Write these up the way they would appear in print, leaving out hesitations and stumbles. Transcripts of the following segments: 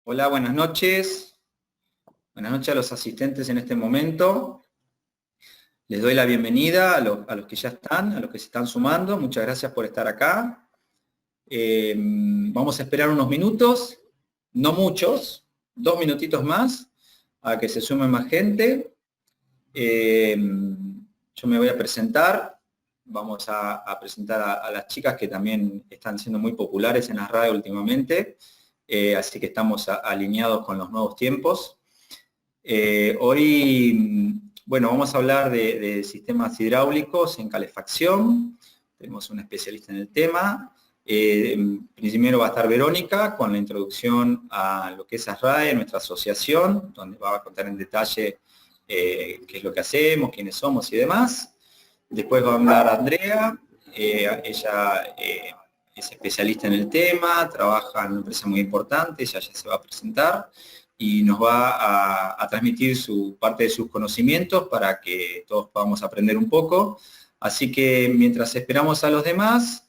Hola, buenas noches. Buenas noches a los asistentes en este momento. Les doy la bienvenida a los que ya están, a los que se están sumando. Muchas gracias por estar acá. Vamos a esperar unos minutos, no muchos, 2 minutitos más, a que se sume más gente. Yo me voy a presentar. Vamos a presentar a las chicas que también están siendo muy populares en las radios últimamente. Así que estamos alineados con los nuevos tiempos. Hoy, bueno, vamos a hablar de sistemas hidráulicos en calefacción. Tenemos un especialista en el tema. Primero va a estar Verónica con la introducción a lo que es ASRAE, nuestra asociación, donde va a contar en detalle qué es lo que hacemos, quiénes somos y demás. Después va a hablar Andrea. Ella es especialista en el tema, trabaja en una empresa muy importante, ella ya se va a presentar y nos va a transmitir parte de sus conocimientos para que todos podamos aprender un poco. Así que mientras esperamos a los demás,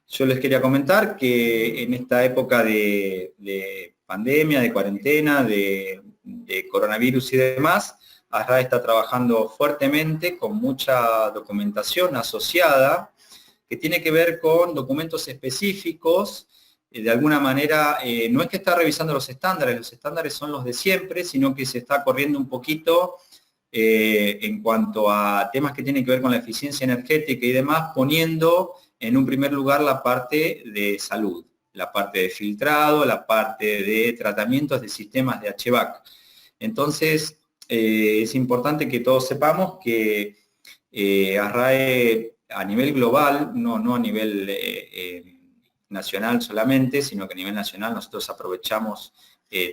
yo les quería comentar que en esta época de pandemia, de cuarentena, de coronavirus y demás, ASRAE está trabajando fuertemente con mucha documentación asociada que tiene que ver con documentos específicos. De alguna manera, no es que está revisando los estándares son los de siempre, sino que se está corriendo un poquito en cuanto a temas que tienen que ver con la eficiencia energética y demás, poniendo en un primer lugar la parte de salud, la parte de filtrado, la parte de tratamientos de sistemas de HVAC. Entonces, es importante que todos sepamos que ASRAE a nivel global, no a nivel nacional solamente, sino que a nivel nacional nosotros aprovechamos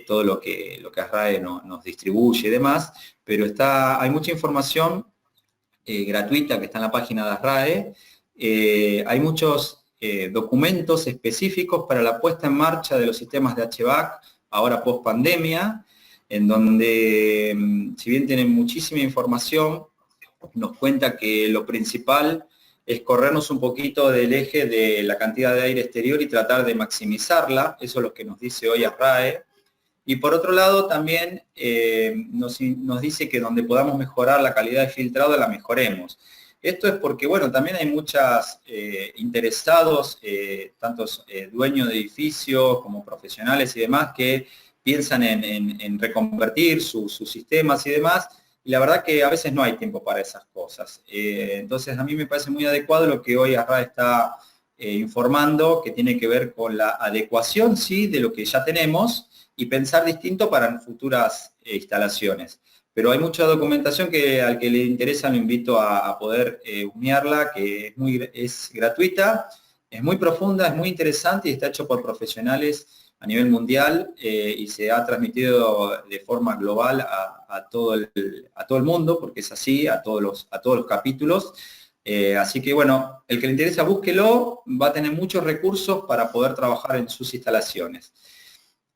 todo lo que ASRAE nos distribuye y demás, pero hay mucha información gratuita que está en la página de ASRAE. Hay muchos documentos específicos para la puesta en marcha de los sistemas de HVAC, ahora post pandemia, en donde, si bien tienen muchísima información, nos cuenta que lo principal es corrernos un poquito del eje de la cantidad de aire exterior y tratar de maximizarla. Eso es lo que nos dice hoy ASRAE. Y por otro lado, también nos dice que donde podamos mejorar la calidad de filtrado, la mejoremos. Esto es porque, bueno, también hay muchos interesados, tantos dueños de edificios como profesionales y demás, que piensan en reconvertir sus sistemas y demás, y la verdad que a veces no hay tiempo para esas cosas. Entonces a mí me parece muy adecuado lo que hoy ASRAE está informando, que tiene que ver con la adecuación, sí, de lo que ya tenemos y pensar distinto para futuras instalaciones. Pero hay mucha documentación que al que le interesa lo invito a poder humearla, que es gratuita, es muy profunda, es muy interesante y está hecho por profesionales a nivel mundial y se ha transmitido de forma global a todo el mundo, porque es así, a todos los capítulos. Así que bueno, el que le interesa, búsquelo, va a tener muchos recursos para poder trabajar en sus instalaciones.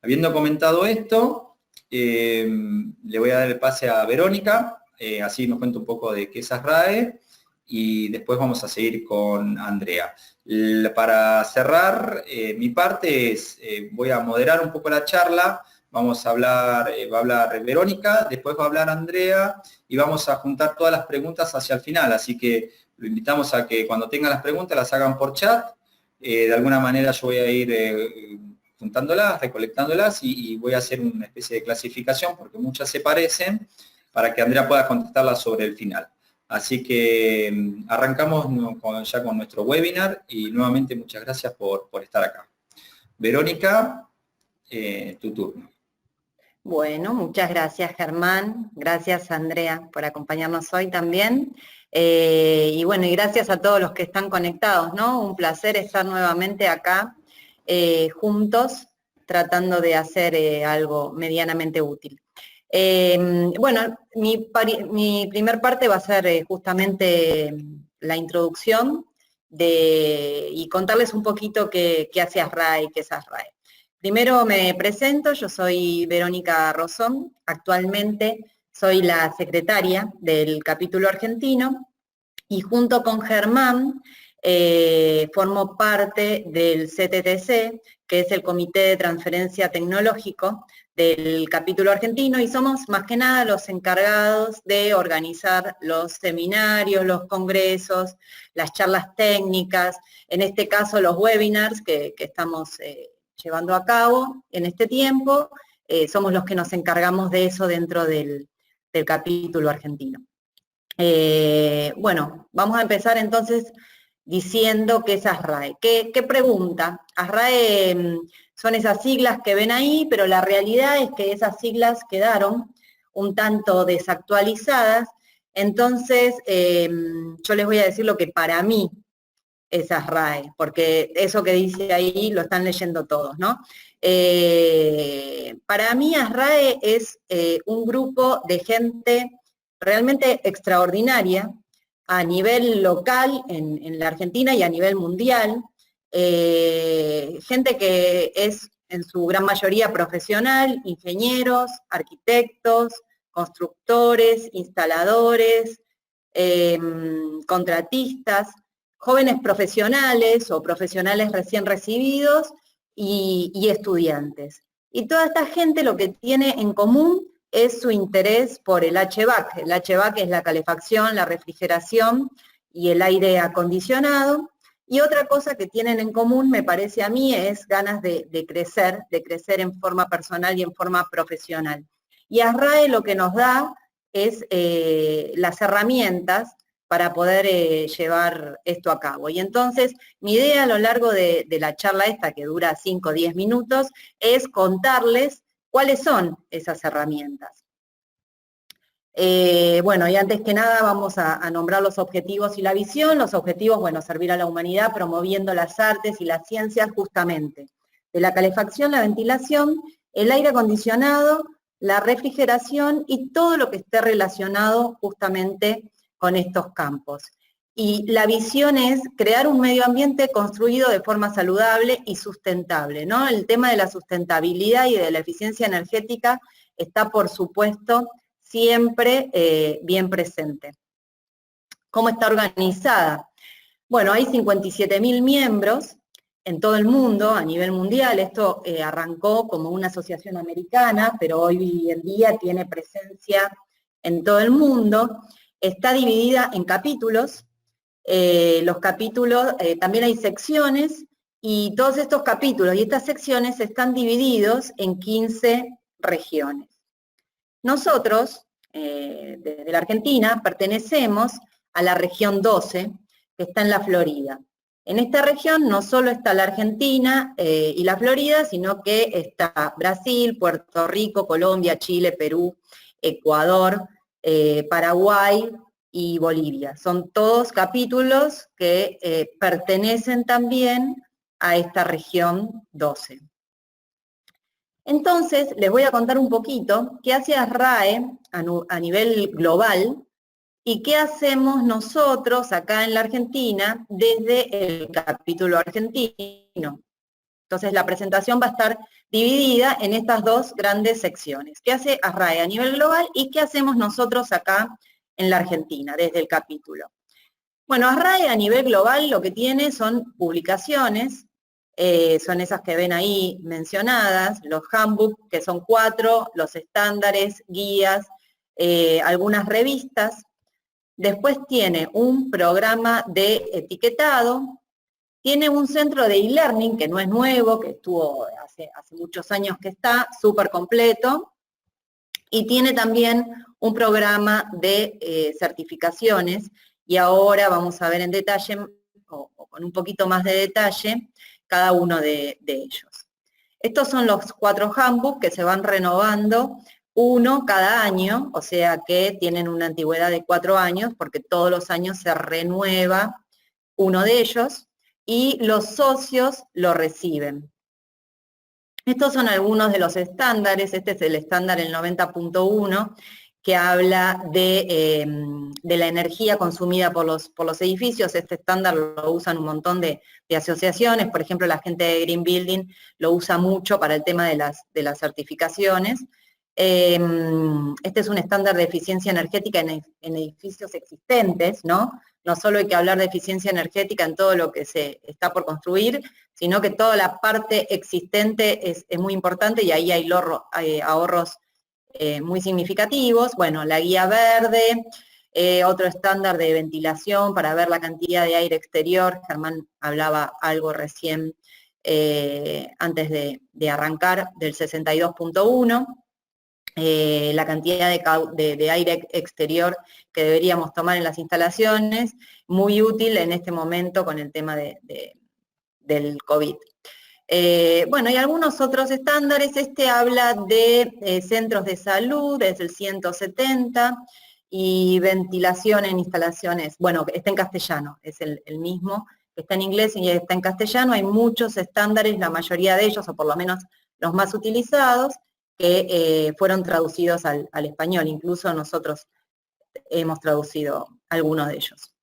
Habiendo comentado esto, le voy a dar el pase a Verónica, así nos cuenta un poco de qué es ASRAE, y después vamos a seguir con Andrea. Para cerrar, mi parte voy a moderar un poco la charla, vamos a hablar, va a hablar Verónica, después va a hablar Andrea, y vamos a juntar todas las preguntas hacia el final, así que lo invitamos a que cuando tengan las preguntas las hagan por chat. De alguna manera yo voy a ir juntándolas, recolectándolas y voy a hacer una especie de clasificación porque muchas se parecen para que Andrea pueda contestarlas sobre el final. Así que arrancamos ya con nuestro webinar y nuevamente muchas gracias por estar acá. Verónica, tu turno. Bueno, muchas gracias Germán, gracias Andrea por acompañarnos hoy también. Y bueno, y gracias a todos los que están conectados, ¿no? Un placer estar nuevamente acá juntos tratando de hacer algo medianamente útil. Bueno, mi primer parte va a ser justamente la introducción y contarles un poquito qué hace ASRAE y qué es ASRAE. Primero me presento, yo soy Verónica Rosón, actualmente soy la secretaria del capítulo argentino y junto con Germán formo parte del CTTC, que es el Comité de Transferencia Tecnológico del capítulo argentino, y somos más que nada los encargados de organizar los seminarios, los congresos, las charlas técnicas, en este caso los webinars que estamos llevando a cabo en este tiempo, somos los que nos encargamos de eso dentro del capítulo argentino. Bueno, vamos a empezar entonces diciendo qué es ASRAE. ¿Qué pregunta? ASRAE son esas siglas que ven ahí, pero la realidad es que esas siglas quedaron un tanto desactualizadas, entonces yo les voy a decir lo que para mí es ASRAE, porque eso que dice ahí lo están leyendo todos, ¿no? Para mí ASRAE es un grupo de gente realmente extraordinaria, a nivel local en la Argentina y a nivel mundial, gente que es en su gran mayoría profesional, ingenieros, arquitectos, constructores, instaladores, contratistas, jóvenes profesionales o profesionales recién recibidos y estudiantes. Y toda esta gente lo que tiene en común es su interés por el HVAC. El HVAC es la calefacción, la refrigeración y el aire acondicionado. Y otra cosa que tienen en común, me parece a mí, es ganas de crecer en forma personal y en forma profesional. Y ASRAE lo que nos da es las herramientas para poder llevar esto a cabo. Y entonces, mi idea a lo largo de la charla esta, que dura 5 o 10 minutos, es contarles ¿cuáles son esas herramientas? Bueno, y antes que nada vamos a nombrar los objetivos y la visión. Los objetivos, bueno, servir a la humanidad promoviendo las artes y las ciencias justamente. De la calefacción, la ventilación, el aire acondicionado, la refrigeración y todo lo que esté relacionado justamente con estos campos. Y la visión es crear un medio ambiente construido de forma saludable y sustentable, ¿no? El tema de la sustentabilidad y de la eficiencia energética está, por supuesto, siempre bien presente. ¿Cómo está organizada? Bueno, hay 57.000 miembros en todo el mundo, a nivel mundial. Esto arrancó como una asociación americana, pero hoy en día tiene presencia en todo el mundo. Está dividida en capítulos. Los capítulos, también hay secciones, y todos estos capítulos y estas secciones están divididos en 15 regiones. Nosotros, desde la Argentina, pertenecemos a la región 12, que está en la Florida. En esta región no solo está la Argentina y la Florida, sino que está Brasil, Puerto Rico, Colombia, Chile, Perú, Ecuador, Paraguay y Bolivia. Son todos capítulos que pertenecen también a esta región 12. Entonces, les voy a contar un poquito qué hace ASRAE a nivel global y qué hacemos nosotros acá en la Argentina desde el capítulo argentino. Entonces, la presentación va a estar dividida en estas dos grandes secciones. ¿Qué hace ASRAE a nivel global y qué hacemos nosotros acá en la Argentina, desde el capítulo? Bueno, ASRAE a nivel global lo que tiene son publicaciones, son esas que ven ahí mencionadas, los handbooks, que son 4, los estándares, guías, algunas revistas. Después tiene un programa de etiquetado, tiene un centro de e-learning, que no es nuevo, que estuvo hace muchos años que está, súper completo, y tiene también un programa de certificaciones, y ahora vamos a ver en detalle, o con un poquito más de detalle, cada uno de ellos. Estos son los 4 handbooks que se van renovando, uno cada año, o sea que tienen una antigüedad de 4 años, porque todos los años se renueva uno de ellos, y los socios lo reciben. Estos son algunos de los estándares. Este es el estándar, el 90.1, que habla de la energía consumida por los edificios. Este estándar lo usan un montón de asociaciones, por ejemplo, la gente de Green Building lo usa mucho para el tema de las certificaciones. Este es un estándar de eficiencia energética en edificios existentes, ¿no? no solo hay que hablar de eficiencia energética en todo lo que se está por construir, sino que toda la parte existente es muy importante y ahí hay ahorros muy significativos. Bueno, la guía verde, otro estándar de ventilación para ver la cantidad de aire exterior. Germán hablaba algo recién antes de arrancar del 62.1. La cantidad de aire exterior que deberíamos tomar en las instalaciones, muy útil en este momento con el tema del COVID. Bueno, y algunos otros estándares. Este habla de centros de salud, es el 170, y ventilación en instalaciones, bueno, está en castellano, es el mismo, está en inglés y está en castellano. Hay muchos estándares, la mayoría de ellos, o por lo menos los más utilizados, que fueron traducidos al español. Incluso nosotros hemos traducido algunos de ellos.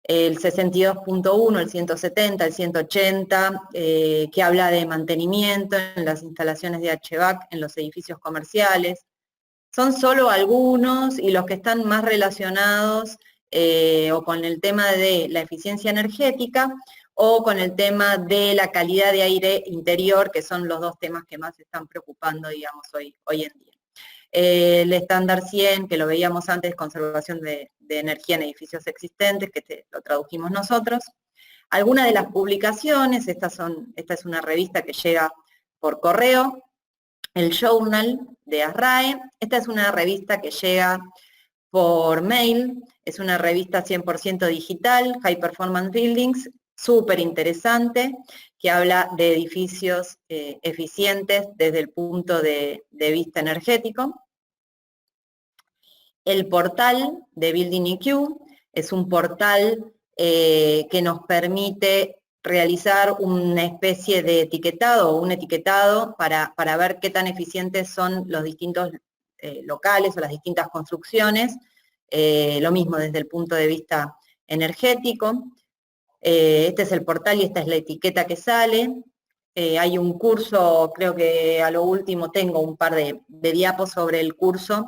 El 62.1, el 170, el 180, que habla de mantenimiento en las instalaciones de HVAC en los edificios comerciales. Son solo algunos, y los que están más relacionados o con el tema de la eficiencia energética o con el tema de la calidad de aire interior, que son los dos temas que más están preocupando, digamos, hoy en día. El estándar 100, que lo veíamos antes, conservación de energía en edificios existentes, que lo tradujimos nosotros. Algunas de las publicaciones, esta es una revista que llega por correo, el Journal de ASRAE. Esta es una revista que llega por mail, es una revista 100% digital, High Performance Buildings, súper interesante, que habla de edificios eficientes desde el punto de vista energético. El portal de Building IQ es un portal que nos permite realizar una especie de etiquetado o un etiquetado para ver qué tan eficientes son los distintos locales o las distintas construcciones, lo mismo desde el punto de vista energético. Este es el portal y esta es la etiqueta que sale. Hay un curso, creo que a lo último tengo un par de diapos sobre el curso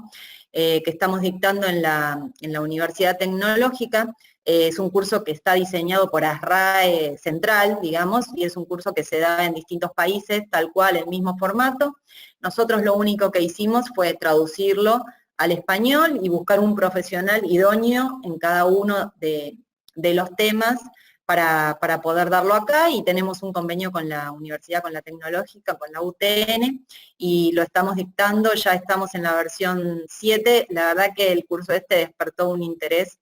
que estamos dictando en la Universidad Tecnológica. Es un curso que está diseñado por ASRAE Central, digamos, y es un curso que se da en distintos países, tal cual, el mismo formato. Nosotros lo único que hicimos fue traducirlo al español y buscar un profesional idóneo en cada uno de los temas para poder darlo acá, y tenemos un convenio con la universidad, con la tecnológica, con la UTN, y lo estamos dictando. Ya estamos en la versión 7, la verdad que el curso este despertó un interés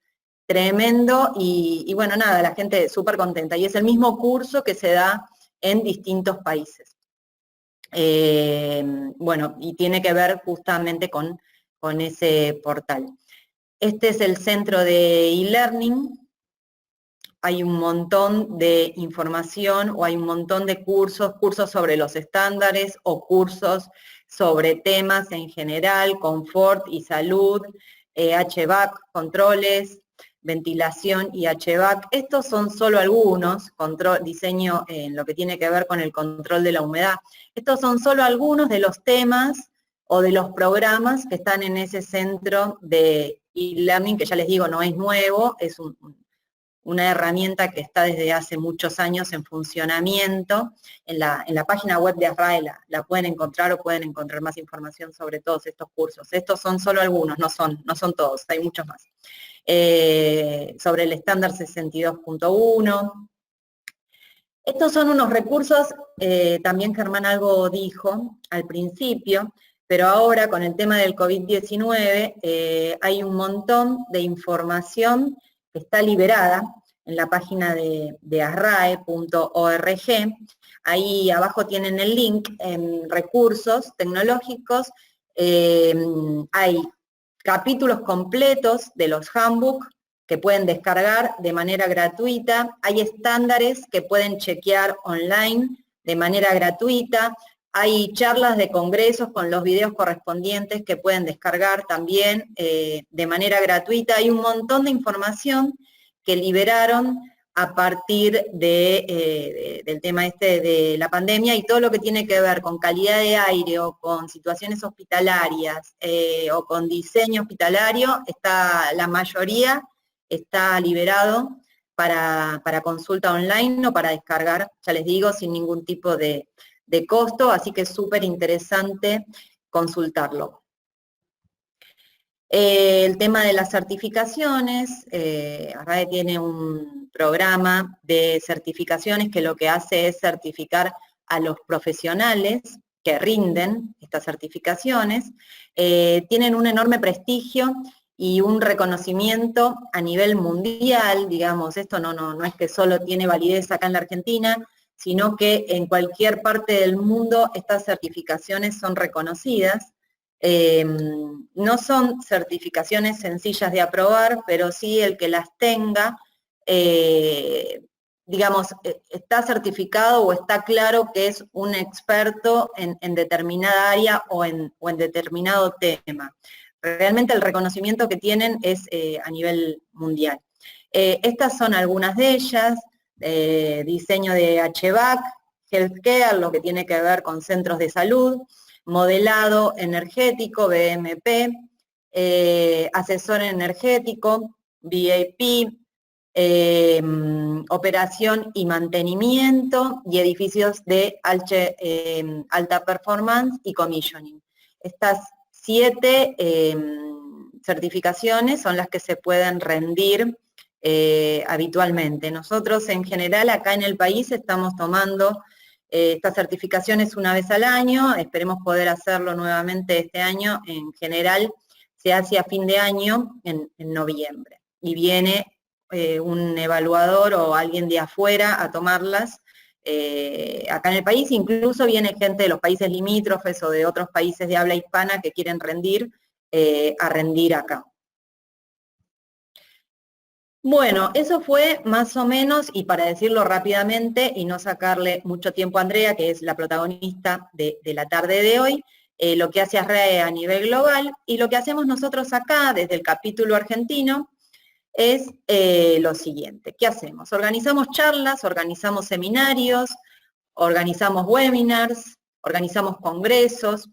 tremendo, y bueno, nada, la gente súper contenta, y es el mismo curso que se da en distintos países. Bueno, y tiene que ver justamente con ese portal. Este es el centro de e-learning. Hay un montón de información, o hay un montón de cursos sobre los estándares, o cursos sobre temas en general, confort y salud, HVAC, controles, ventilación y HVAC. Estos son solo algunos, diseño en lo que tiene que ver con el control de la humedad. Estos son solo algunos de los temas o de los programas que están en ese centro de e-learning, que ya les digo, no es nuevo, es una herramienta que está desde hace muchos años en funcionamiento. En la página web de ASRAE la pueden encontrar, o pueden encontrar más información sobre todos estos cursos. Estos son solo algunos, no son todos, hay muchos más. Sobre el estándar 62.1. Estos son unos recursos, también Germán algo dijo al principio, pero ahora con el tema del COVID-19 hay un montón de información que está liberada en la página de asrae.org. Ahí abajo tienen el link en recursos tecnológicos. Hay capítulos completos de los handbooks que pueden descargar de manera gratuita. Hay estándares que pueden chequear online de manera gratuita. Hay charlas de congresos con los videos correspondientes que pueden descargar también de manera gratuita. Hay un montón de información que liberaron a partir del tema de la pandemia, y todo lo que tiene que ver con calidad de aire, o con situaciones hospitalarias, o con diseño hospitalario, está la mayoría está liberado para consulta online o para descargar, ya les digo, sin ningún tipo de costo, así que es súper interesante consultarlo. El tema de las certificaciones, ASRAE tiene un programa de certificaciones que lo que hace es certificar a los profesionales que rinden estas certificaciones. Tienen un enorme prestigio y un reconocimiento a nivel mundial, digamos, esto no es que solo tiene validez acá en la Argentina, sino que en cualquier parte del mundo estas certificaciones son reconocidas. No son certificaciones sencillas de aprobar, pero sí el que las tenga, digamos, está certificado o está claro que es un experto en determinada área o en determinado tema. Realmente el reconocimiento que tienen es a nivel mundial. Estas son algunas de ellas, diseño de HVAC, healthcare, lo que tiene que ver con centros de salud, modelado energético, BMP, asesor energético, VIP, operación y mantenimiento, y edificios de alta performance y commissioning. Estas 7 certificaciones son las que se pueden rendir habitualmente. Nosotros en general acá en el país estamos tomando estas certificaciones una vez al año, esperemos poder hacerlo nuevamente este año. En general se hace a fin de año, en noviembre, y viene un evaluador o alguien de afuera a tomarlas acá en el país. Incluso viene gente de los países limítrofes o de otros países de habla hispana que quieren rendir, a rendir acá. Bueno, eso fue más o menos, y para decirlo rápidamente y no sacarle mucho tiempo a Andrea, que es la protagonista de la tarde de hoy, lo que hace ASRAE a nivel global, y lo que hacemos nosotros acá, desde el capítulo argentino, es lo siguiente. ¿Qué hacemos? Organizamos charlas, organizamos seminarios, organizamos webinars, organizamos congresos.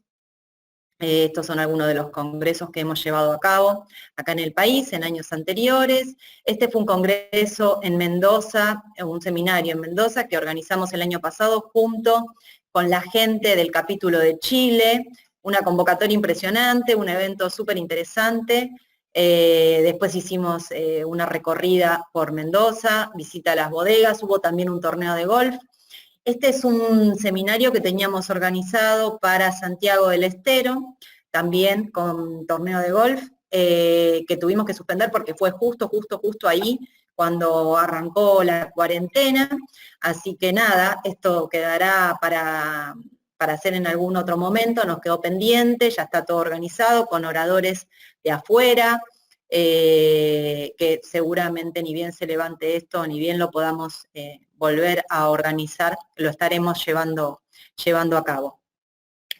Estos son algunos de los congresos que hemos llevado a cabo acá en el país en años anteriores. Este fue un congreso en Mendoza, un seminario en Mendoza que organizamos el año pasado junto con la gente del capítulo de Chile, una convocatoria impresionante, un evento súper interesante. Después hicimos una recorrida por Mendoza, visita a las bodegas, hubo también un torneo de golf. Este es un seminario que teníamos organizado para Santiago del Estero, también con torneo de golf, que tuvimos que suspender porque fue justo ahí cuando arrancó la cuarentena. Así que nada, esto quedará para hacer en algún otro momento, nos quedó pendiente, ya está todo organizado con oradores de afuera, que seguramente ni bien se levante esto, ni bien lo podamos volver a organizar, lo estaremos llevando a cabo.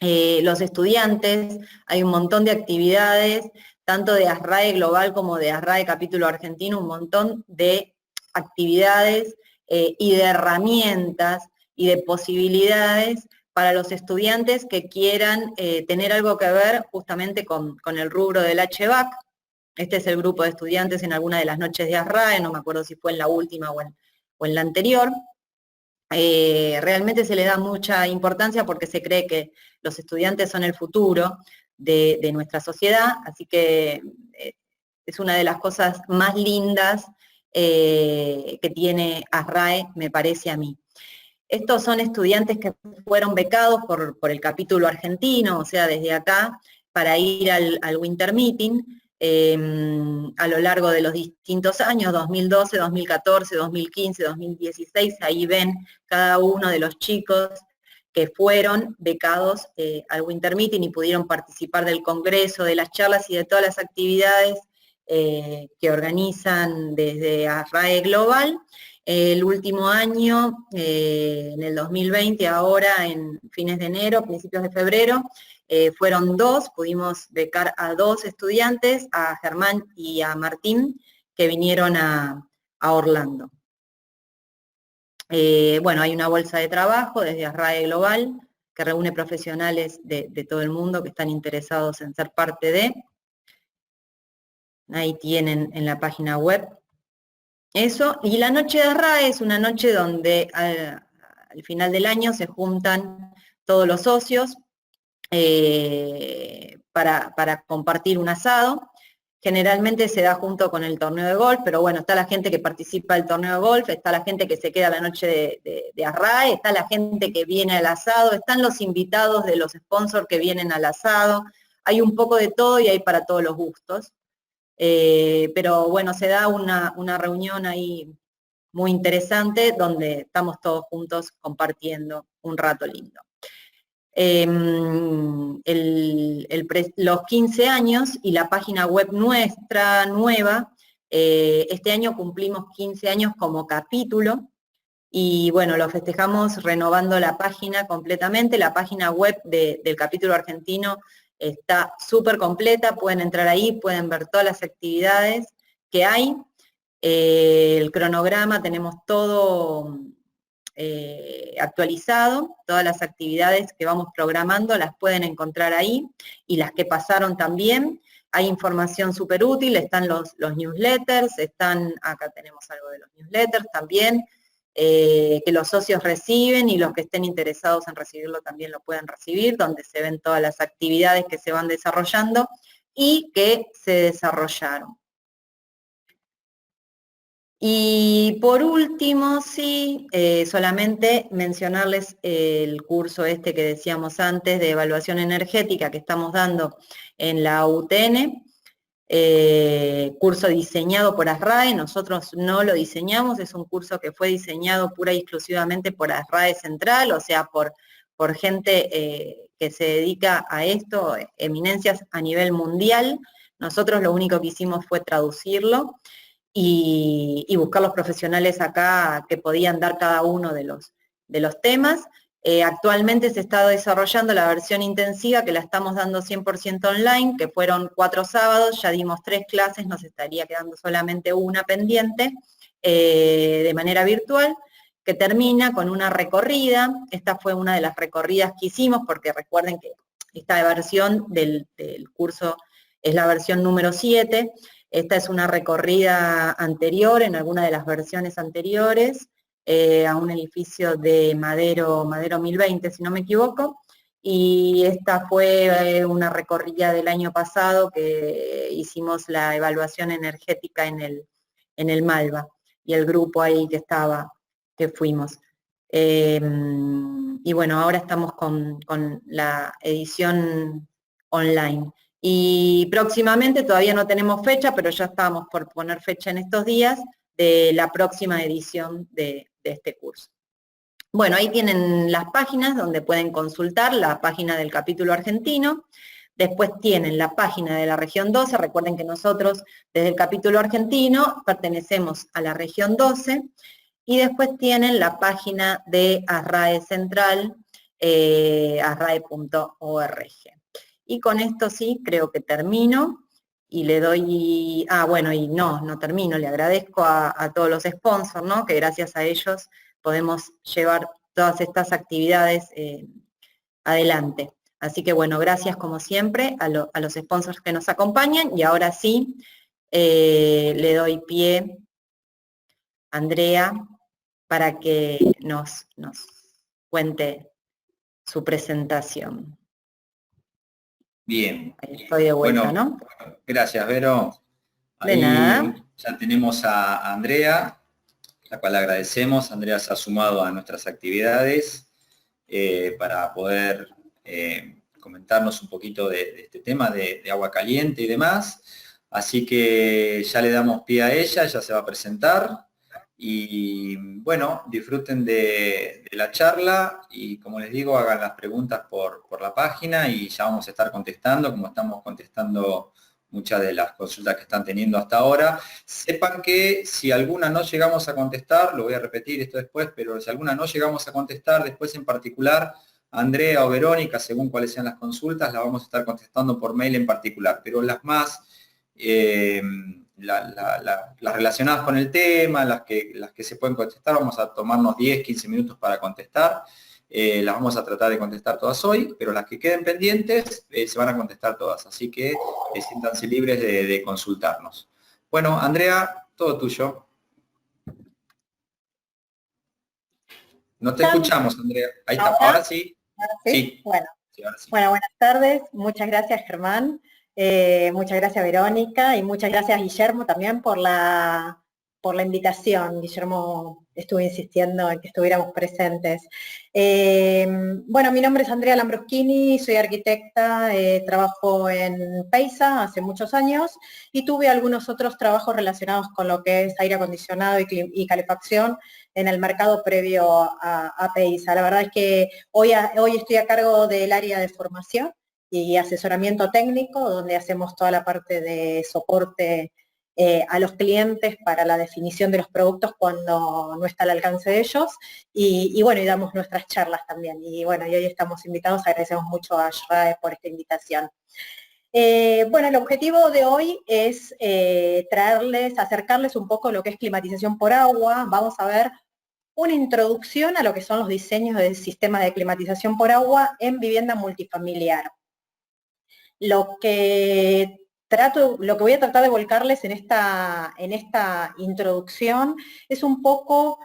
Los estudiantes, hay un montón de actividades, tanto de ASRAE Global como de ASRAE Capítulo Argentino, un montón de actividades y de herramientas y de posibilidades para los estudiantes que quieran tener algo que ver justamente con el rubro del HVAC. Este es el grupo de estudiantes en alguna de las noches de ASRAE, no me acuerdo si fue en la última o en la anterior. Realmente se le da mucha importancia porque se cree que los estudiantes son el futuro de nuestra sociedad, así que es una de las cosas más lindas que tiene ASRAE, me parece a mí. Estos son estudiantes que fueron becados por el capítulo argentino, o sea, desde acá, para ir al Winter Meeting, a lo largo de los distintos años, 2012, 2014, 2015, 2016, ahí ven cada uno de los chicos que fueron becados al Winter Meeting y pudieron participar del congreso, de las charlas y de todas las actividades que organizan desde ASRAE Global. El último año, en el 2020, ahora en fines de enero, principios de febrero, fueron 2, pudimos becar a 2 estudiantes, a Germán y a Martín, que vinieron a Orlando. Bueno, hay una bolsa de trabajo desde ASRAE Global, que reúne profesionales de todo el mundo que están interesados en ser parte de. Ahí tienen en la página web Eso, y la noche de ASRAE es una noche donde al final del año se juntan todos los socios para compartir un asado. Generalmente se da junto con el torneo de golf, pero bueno, está la gente que participa del torneo de golf, está la gente que se queda la noche de ASRAE, está la gente que viene al asado, están los invitados de los sponsors que vienen al asado, hay un poco de todo y hay para todos los gustos. Pero bueno, se da una reunión ahí muy interesante donde estamos todos juntos compartiendo un rato lindo. Los 15 años y la página web nuestra nueva, este año cumplimos 15 años como capítulo y bueno, lo festejamos renovando la página completamente. La página web del capítulo argentino está súper completa, pueden entrar ahí, pueden ver todas las actividades que hay. El cronograma, tenemos todo actualizado, todas las actividades que vamos programando las pueden encontrar ahí y las que pasaron también. Hay información súper útil, están los newsletters, acá tenemos algo de los newsletters también, que los socios reciben y los que estén interesados en recibirlo también lo pueden recibir, donde se ven todas las actividades que se van desarrollando y que se desarrollaron. Y por último, sí, solamente mencionarles el curso este que decíamos antes de evaluación energética que estamos dando en la UTN, curso diseñado por ASRAE, nosotros no lo diseñamos, es un curso que fue diseñado pura y exclusivamente por ASRAE Central, o sea, por gente que se dedica a esto, eminencias a nivel mundial. Nosotros lo único que hicimos fue traducirlo y buscar los profesionales acá que podían dar cada uno de los temas. Actualmente se está desarrollando la versión intensiva que la estamos dando 100% online, que fueron 4 sábados, ya dimos 3 clases, nos estaría quedando solamente una pendiente de manera virtual, que termina con una recorrida. Esta fue una de las recorridas que hicimos, porque recuerden que esta versión del curso es la versión número 7, esta es una recorrida anterior, en alguna de las versiones anteriores, a un edificio de Madero 1020, si no me equivoco, y esta fue una recorrida del año pasado que hicimos la evaluación energética en el Malva, y el grupo ahí que fuimos. Y bueno, ahora estamos con la edición online. Y próximamente, todavía no tenemos fecha, pero ya estamos por poner fecha en estos días, de la próxima edición de este curso. Bueno, ahí tienen las páginas donde pueden consultar, la página del capítulo argentino, después tienen la página de la región 12, recuerden que nosotros desde el capítulo argentino pertenecemos a la región 12, y después tienen la página de ASRAE Central, asrae.org. Y con esto sí, creo que termino y le doy, bueno, y no termino, le agradezco a todos los sponsors, ¿no? Que gracias a ellos podemos llevar todas estas actividades adelante. Así que bueno, gracias como siempre a los sponsors que nos acompañan, y ahora sí, le doy pie a Andrea para que nos cuente su presentación. Bien. Estoy de vuelta, bueno, ¿no? Gracias, Vero. De nada. Ya tenemos a Andrea, la cual agradecemos. Andrea se ha sumado a nuestras actividades para poder comentarnos un poquito de este tema de agua caliente y demás. Así que ya le damos pie a ella se va a presentar. Y bueno, disfruten de la charla y como les digo, hagan las preguntas por la página y ya vamos a estar contestando, como estamos contestando muchas de las consultas que están teniendo hasta ahora. Sepan que si alguna no llegamos a contestar, lo voy a repetir esto después, pero si alguna no llegamos a contestar, después en particular, Andrea o Verónica, según cuáles sean las consultas, las vamos a estar contestando por mail en particular, pero las más... las relacionadas con el tema, las que se pueden contestar, vamos a tomarnos 10, 15 minutos para contestar. Las vamos a tratar de contestar todas hoy, pero las que queden pendientes se van a contestar todas, así que siéntanse libres de consultarnos. Bueno, Andrea, todo tuyo. No te escuchamos, Andrea. Ahí está, ahora sí. ¿Sí? Sí. Bueno. Sí, ahora sí. Bueno, buenas tardes. Muchas gracias, Germán. Muchas gracias, Verónica. Y muchas gracias, Guillermo, también por la invitación. Guillermo estuvo insistiendo en que estuviéramos presentes. Bueno, mi nombre es Andrea Lambroschini, soy arquitecta, trabajo en Peisa hace muchos años y tuve algunos otros trabajos relacionados con lo que es aire acondicionado y calefacción en el mercado previo a Peisa. La verdad es que hoy estoy a cargo del área de formación y asesoramiento técnico, donde hacemos toda la parte de soporte a los clientes para la definición de los productos cuando no está al alcance de ellos, y bueno, y damos nuestras charlas también. Y bueno, y hoy estamos invitados, agradecemos mucho a SRAE por esta invitación. Bueno, el objetivo de hoy es acercarles un poco lo que es climatización por agua. Vamos a ver una introducción a lo que son los diseños del sistema de climatización por agua en vivienda multifamiliar. Lo que voy a tratar de volcarles en esta introducción es un poco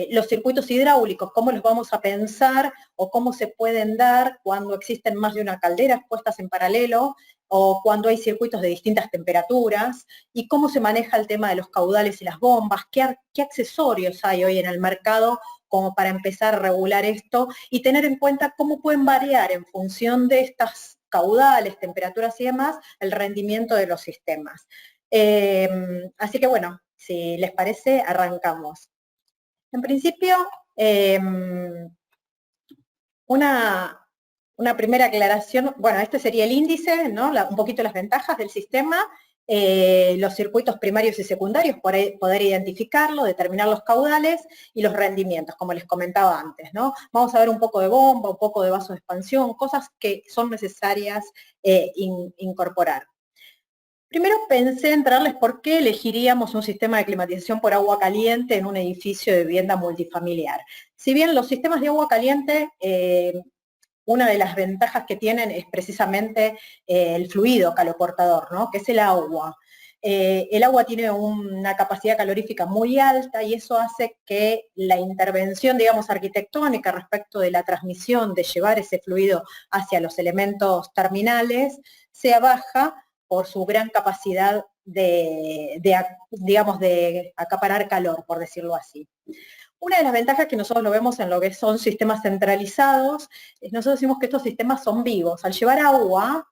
los circuitos hidráulicos, cómo los vamos a pensar o cómo se pueden dar cuando existen más de una caldera puestas en paralelo o cuando hay circuitos de distintas temperaturas, y cómo se maneja el tema de los caudales y las bombas, qué accesorios hay hoy en el mercado como para empezar a regular esto y tener en cuenta cómo pueden variar en función de estas caudales, temperaturas y demás, el rendimiento de los sistemas. Así que bueno, si les parece, arrancamos. En principio, una primera aclaración, bueno, este sería el índice, ¿no? Un poquito las ventajas del sistema, los circuitos primarios y secundarios, poder identificarlo, determinar los caudales y los rendimientos, como les comentaba antes, ¿no? Vamos a ver un poco de bomba, un poco de vaso de expansión, cosas que son necesarias incorporar. Primero pensé en traerles por qué elegiríamos un sistema de climatización por agua caliente en un edificio de vivienda multifamiliar. Si bien los sistemas de agua caliente, una de las ventajas que tienen es precisamente el fluido caloportador, ¿no? Que es el agua. El agua tiene una capacidad calorífica muy alta y eso hace que la intervención, digamos, arquitectónica respecto de la transmisión, de llevar ese fluido hacia los elementos terminales, sea baja por su gran capacidad digamos, de acaparar calor, por decirlo así. Una de las ventajas que nosotros lo vemos en lo que son sistemas centralizados, nosotros decimos que estos sistemas son vivos. Al llevar agua,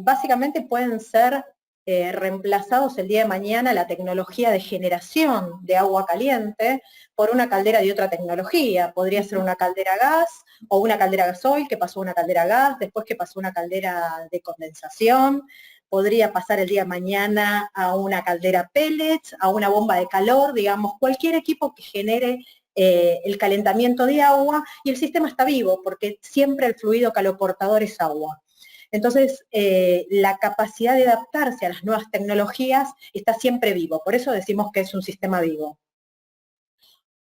básicamente pueden ser reemplazados el día de mañana la tecnología de generación de agua caliente por una caldera de otra tecnología. Podría ser una caldera a gas o una caldera gasoil que pasó a una caldera a gas, después que pasó a una caldera de condensación. Podría pasar el día de mañana a una caldera pellets, a una bomba de calor, digamos, cualquier equipo que genere el calentamiento de agua, y el sistema está vivo porque siempre el fluido caloportador es agua. Entonces, la capacidad de adaptarse a las nuevas tecnologías está siempre vivo, por eso decimos que es un sistema vivo.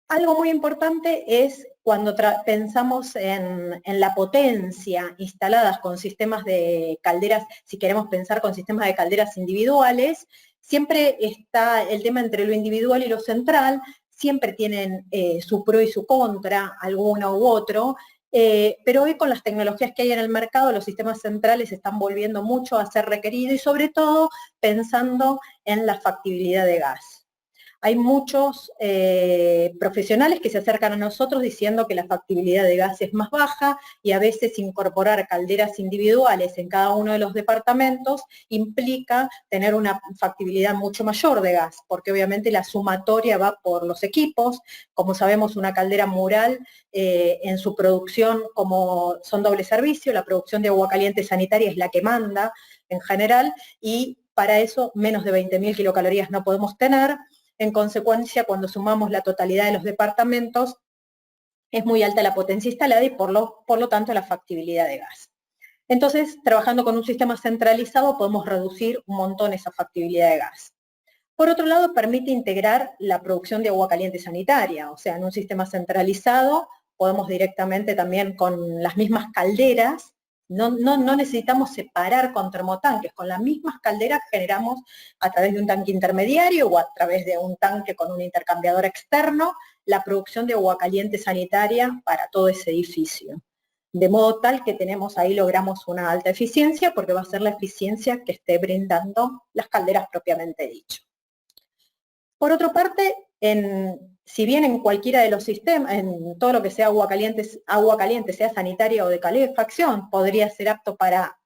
Algo muy importante es cuando pensamos en la potencia instaladas con sistemas de calderas, si queremos pensar con sistemas de calderas individuales, siempre está el tema entre lo individual y lo central, siempre tienen su pro y su contra, alguno u otro, pero hoy con las tecnologías que hay en el mercado, los sistemas centrales se están volviendo mucho a ser requeridos y sobre todo pensando en la factibilidad de gas. Hay muchos profesionales que se acercan a nosotros diciendo que la factibilidad de gas es más baja y a veces incorporar calderas individuales en cada uno de los departamentos implica tener una factibilidad mucho mayor de gas, porque obviamente la sumatoria va por los equipos. Como sabemos, una caldera mural en su producción, como son doble servicio, la producción de agua caliente sanitaria es la que manda en general, y para eso menos de 20.000 kilocalorías no podemos tener. En consecuencia, cuando sumamos la totalidad de los departamentos, es muy alta la potencia instalada y por lo tanto la factibilidad de gas. Entonces, trabajando con un sistema centralizado podemos reducir un montón esa factibilidad de gas. Por otro lado, permite integrar la producción de agua caliente sanitaria, o sea, en un sistema centralizado podemos directamente también con las mismas calderas, no necesitamos separar con termotanques, con las mismas calderas generamos a través de un tanque intermediario o a través de un tanque con un intercambiador externo, la producción de agua caliente sanitaria para todo ese edificio. De modo tal que tenemos ahí, logramos una alta eficiencia, porque va a ser la eficiencia que esté brindando las calderas propiamente dicho. Por otra parte, si bien en cualquiera de los sistemas, en todo lo que sea agua caliente, sea sanitaria o de calefacción, podría ser apto para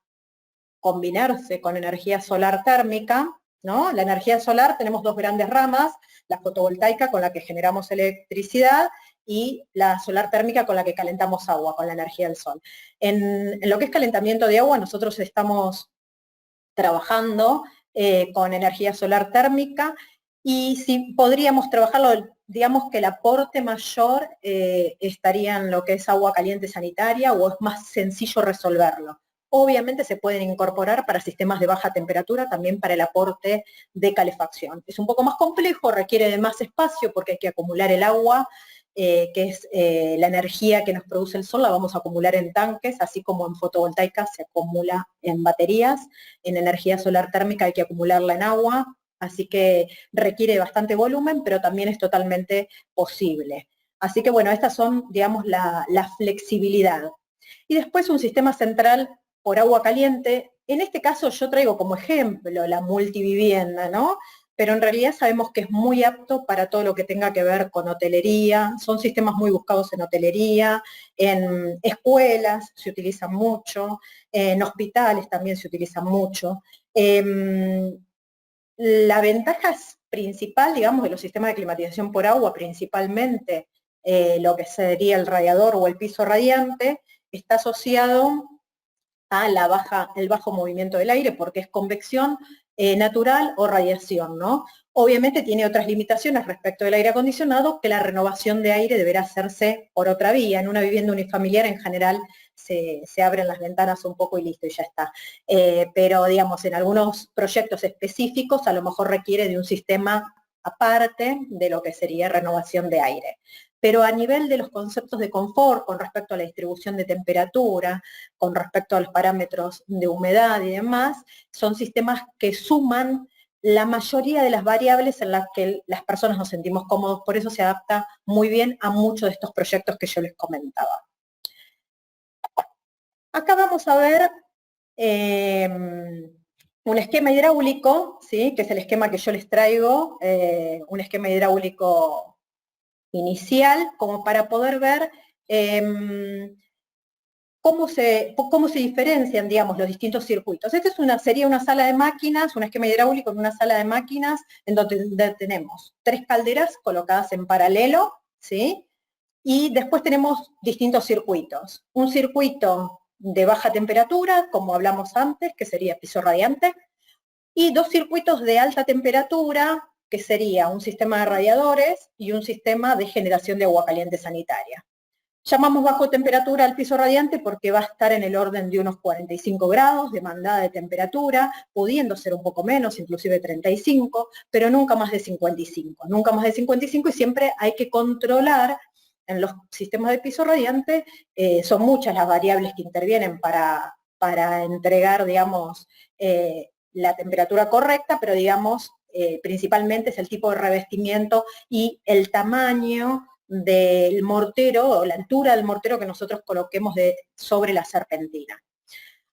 combinarse con energía solar térmica, ¿no? La energía solar tenemos dos grandes ramas, la fotovoltaica con la que generamos electricidad y la solar térmica con la que calentamos agua, con la energía del sol. En lo que es calentamiento de agua, nosotros estamos trabajando con energía solar térmica, y si podríamos trabajarlo, digamos que el aporte mayor estaría en lo que es agua caliente sanitaria, o es más sencillo resolverlo. Obviamente se pueden incorporar para sistemas de baja temperatura, también para el aporte de calefacción. Es un poco más complejo, requiere de más espacio porque hay que acumular el agua, que es la energía que nos produce el sol, la vamos a acumular en tanques, así como en fotovoltaica se acumula en baterías. En energía solar térmica hay que acumularla en agua, así que requiere bastante volumen, pero también es totalmente posible. Así que bueno, estas son, digamos, la flexibilidad. Y después un sistema central por agua caliente. En este caso yo traigo como ejemplo la multivivienda, ¿no? Pero en realidad sabemos que es muy apto para todo lo que tenga que ver con hotelería. Son sistemas muy buscados en hotelería, en escuelas se utilizan mucho, en hospitales también se utilizan mucho. La ventaja principal, digamos, de los sistemas de climatización por agua, principalmente lo que sería el radiador o el piso radiante, está asociado a el bajo movimiento del aire, porque es convección natural o radiación, ¿no? Obviamente tiene otras limitaciones respecto del aire acondicionado, que la renovación de aire deberá hacerse por otra vía. En una vivienda unifamiliar en general se abren las ventanas un poco y listo, y ya está. Pero digamos, en algunos proyectos específicos a lo mejor requiere de un sistema aparte de lo que sería renovación de aire. Pero a nivel de los conceptos de confort, con respecto a la distribución de temperatura, con respecto a los parámetros de humedad y demás, son sistemas que suman la mayoría de las variables en las que las personas nos sentimos cómodos, por eso se adapta muy bien a muchos de estos proyectos que yo les comentaba. Acá vamos a ver un esquema hidráulico, ¿sí? Que es el esquema que yo les traigo, un esquema hidráulico inicial, como para poder ver cómo se diferencian, digamos, los distintos circuitos. Esta sería una sala de máquinas, un esquema hidráulico en una sala de máquinas, en donde tenemos 3 calderas colocadas en paralelo, ¿sí? Y después tenemos distintos circuitos. Un circuito de baja temperatura, como hablamos antes, que sería piso radiante, y 2 circuitos de alta temperatura, que sería un sistema de radiadores y un sistema de generación de agua caliente sanitaria. Llamamos bajo temperatura al piso radiante porque va a estar en el orden de unos 45 grados de mandada de temperatura, pudiendo ser un poco menos, inclusive 35, pero nunca más de 55. Nunca más de 55, y siempre hay que controlar en los sistemas de piso radiante, son muchas las variables que intervienen para entregar, digamos, la temperatura correcta, pero digamos, principalmente es el tipo de revestimiento y el tamaño del mortero, o la altura del mortero que nosotros coloquemos sobre la serpentina.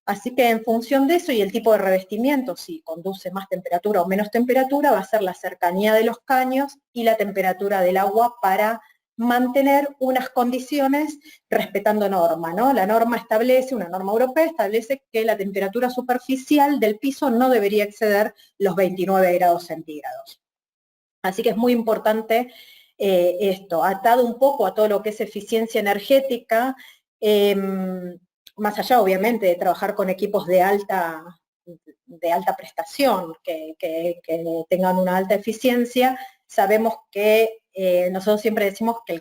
Así que en función de eso y el tipo de revestimiento, si conduce más temperatura o menos temperatura, va a ser la cercanía de los caños y la temperatura del agua para mantener unas condiciones respetando norma, ¿no? La norma establece, una norma europea establece que la temperatura superficial del piso no debería exceder los 29 grados centígrados. Así que es muy importante esto, atado un poco a todo lo que es eficiencia energética, más allá obviamente de trabajar con equipos de alta prestación, que tengan una alta eficiencia. Sabemos que nosotros siempre decimos que el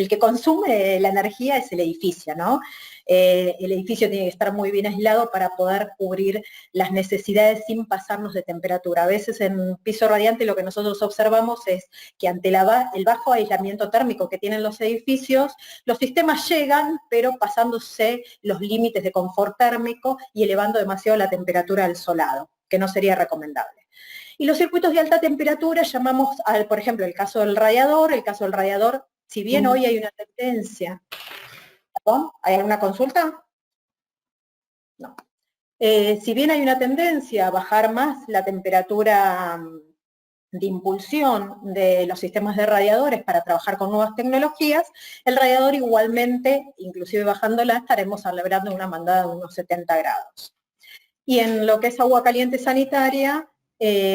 que consume la energía es el edificio, ¿no? El edificio tiene que estar muy bien aislado para poder cubrir las necesidades sin pasarnos de temperatura. A veces en piso radiante lo que nosotros observamos es que ante el bajo aislamiento térmico que tienen los edificios, los sistemas llegan, pero pasándose los límites de confort térmico y elevando demasiado la temperatura del solado, que no sería recomendable. Y los circuitos de alta temperatura llamamos, por ejemplo, el caso del radiador, si bien hoy hay una tendencia, ¿perdón? ¿Hay alguna consulta? No. Si bien hay una tendencia a bajar más la temperatura de impulsión de los sistemas de radiadores para trabajar con nuevas tecnologías, el radiador igualmente, inclusive bajándola, estaremos celebrando una mandada de unos 70 grados. Y en lo que es agua caliente sanitaria,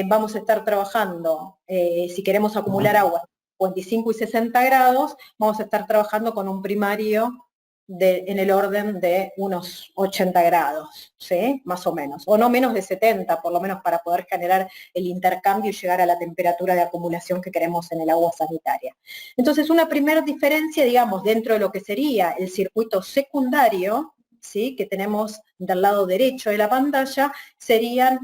vamos a estar trabajando, si queremos acumular agua 55 y 60 grados, vamos a estar trabajando con un primario en el orden de unos 80 grados, ¿sí? Más o menos, o no menos de 70, por lo menos para poder generar el intercambio y llegar a la temperatura de acumulación que queremos en el agua sanitaria. Entonces, una primera diferencia, digamos, dentro de lo que sería el circuito secundario, ¿sí? Que tenemos del lado derecho de la pantalla, serían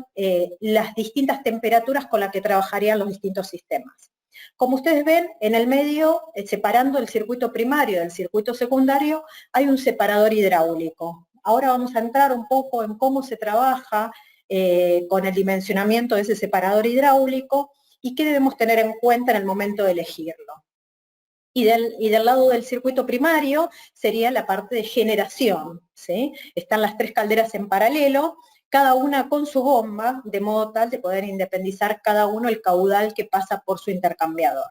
las distintas temperaturas con las que trabajarían los distintos sistemas. Como ustedes ven, en el medio, separando el circuito primario del circuito secundario, hay un separador hidráulico. Ahora vamos a entrar un poco en cómo se trabaja con el dimensionamiento de ese separador hidráulico y qué debemos tener en cuenta en el momento de elegirlo. Y del lado del circuito primario sería la parte de generación, ¿sí? Están las tres calderas en paralelo, cada una con su bomba, de modo tal de poder independizar cada uno el caudal que pasa por su intercambiador.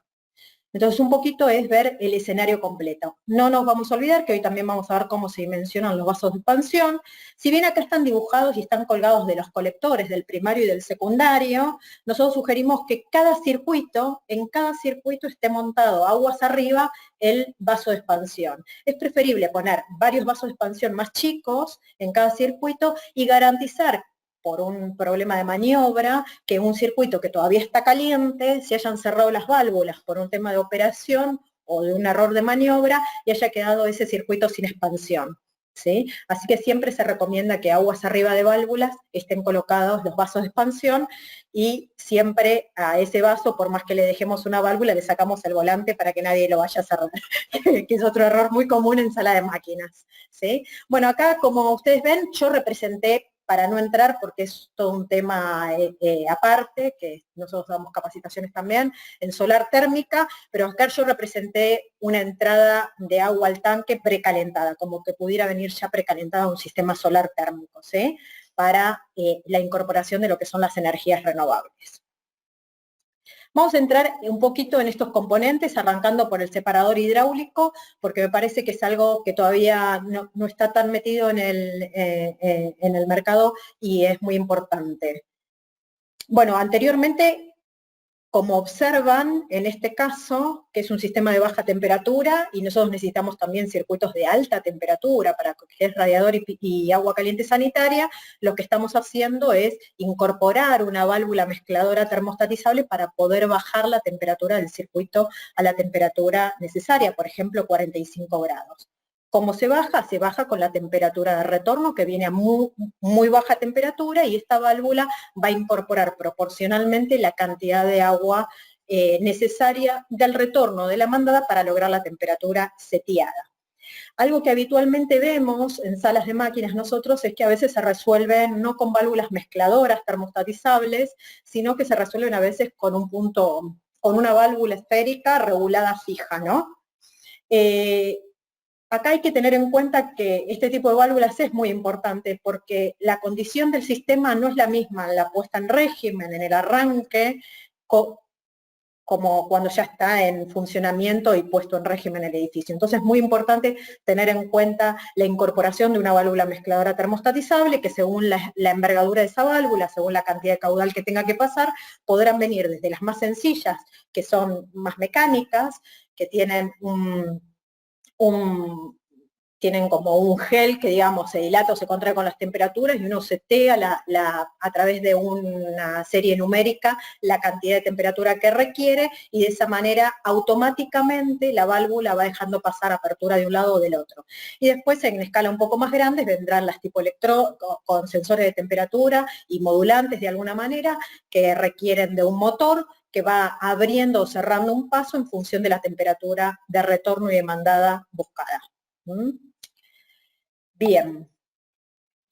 Entonces, un poquito es ver el escenario completo. No nos vamos a olvidar que hoy también vamos a ver cómo se dimensionan los vasos de expansión. Si bien acá están dibujados y están colgados de los colectores del primario y del secundario, nosotros sugerimos que en cada circuito esté montado aguas arriba el vaso de expansión. Es preferible poner varios vasos de expansión más chicos en cada circuito y garantizar, por un problema de maniobra, que un circuito que todavía está caliente, se hayan cerrado las válvulas por un tema de operación o de un error de maniobra y haya quedado ese circuito sin expansión, ¿sí? Así que siempre se recomienda que aguas arriba de válvulas estén colocados los vasos de expansión y siempre a ese vaso, por más que le dejemos una válvula, le sacamos el volante para que nadie lo vaya a cerrar, que es otro error muy común en sala de máquinas, ¿sí? Bueno, acá, como ustedes ven, yo representé, para no entrar, porque es todo un tema aparte, que nosotros damos capacitaciones también, en solar térmica, pero acá yo representé una entrada de agua al tanque precalentada, como que pudiera venir ya precalentada a un sistema solar térmico, ¿sí? Para la incorporación de lo que son las energías renovables. Vamos a entrar un poquito en estos componentes, arrancando por el separador hidráulico, porque me parece que es algo que todavía no está tan metido en el mercado y es muy importante. Bueno, anteriormente, como observan, en este caso, que es un sistema de baja temperatura, y nosotros necesitamos también circuitos de alta temperatura para que es radiador y agua caliente sanitaria, lo que estamos haciendo es incorporar una válvula mezcladora termostatizable para poder bajar la temperatura del circuito a la temperatura necesaria, por ejemplo, 45 grados. ¿Cómo se baja? Se baja con la temperatura de retorno, que viene a muy baja temperatura, y esta válvula va a incorporar proporcionalmente la cantidad de agua necesaria del retorno de la mandada para lograr la temperatura seteada. Algo que habitualmente vemos en salas de máquinas nosotros es que a veces se resuelven no con válvulas mezcladoras termostatizables, sino que se resuelven a veces con con una válvula esférica regulada fija, ¿no? Acá hay que tener en cuenta que este tipo de válvulas es muy importante porque la condición del sistema no es la misma en la puesta en régimen, en el arranque, como cuando ya está en funcionamiento y puesto en régimen el edificio. Entonces es muy importante tener en cuenta la incorporación de una válvula mezcladora termostatizable que, según la envergadura de esa válvula, según la cantidad de caudal que tenga que pasar, podrán venir desde las más sencillas, que son más mecánicas, que tienen tienen como un gel que, digamos, se dilata o se contrae con las temperaturas y uno setea a través de una serie numérica la cantidad de temperatura que requiere, y de esa manera automáticamente la válvula va dejando pasar apertura de un lado o del otro. Y después, en escala un poco más grande, vendrán las tipo electro con sensores de temperatura y modulantes de alguna manera que requieren de un motor que va abriendo o cerrando un paso en función de la temperatura de retorno y demandada buscada. Bien.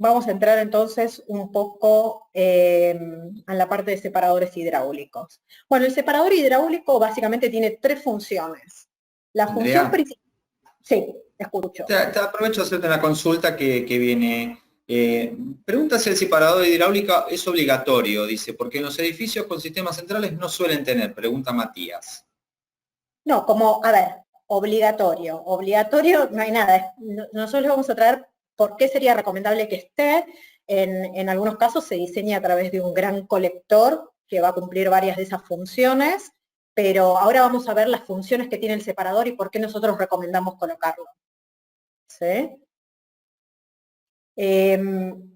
vamos a entrar entonces un poco en la parte de separadores hidráulicos. Bueno, el separador hidráulico básicamente tiene tres funciones. La función principal... Sí, escucho. Te aprovecho de hacerte una consulta que viene. Pregunta si el separador hidráulico es obligatorio, dice, porque en los edificios con sistemas centrales no suelen tener, pregunta Matías. No, como, a ver, obligatorio no hay nada. Nosotros vamos a traer por qué sería recomendable que esté. En algunos casos se diseña a través de un gran colector que va a cumplir varias de esas funciones, pero ahora vamos a ver las funciones que tiene el separador y por qué nosotros recomendamos colocarlo. ¿Sí?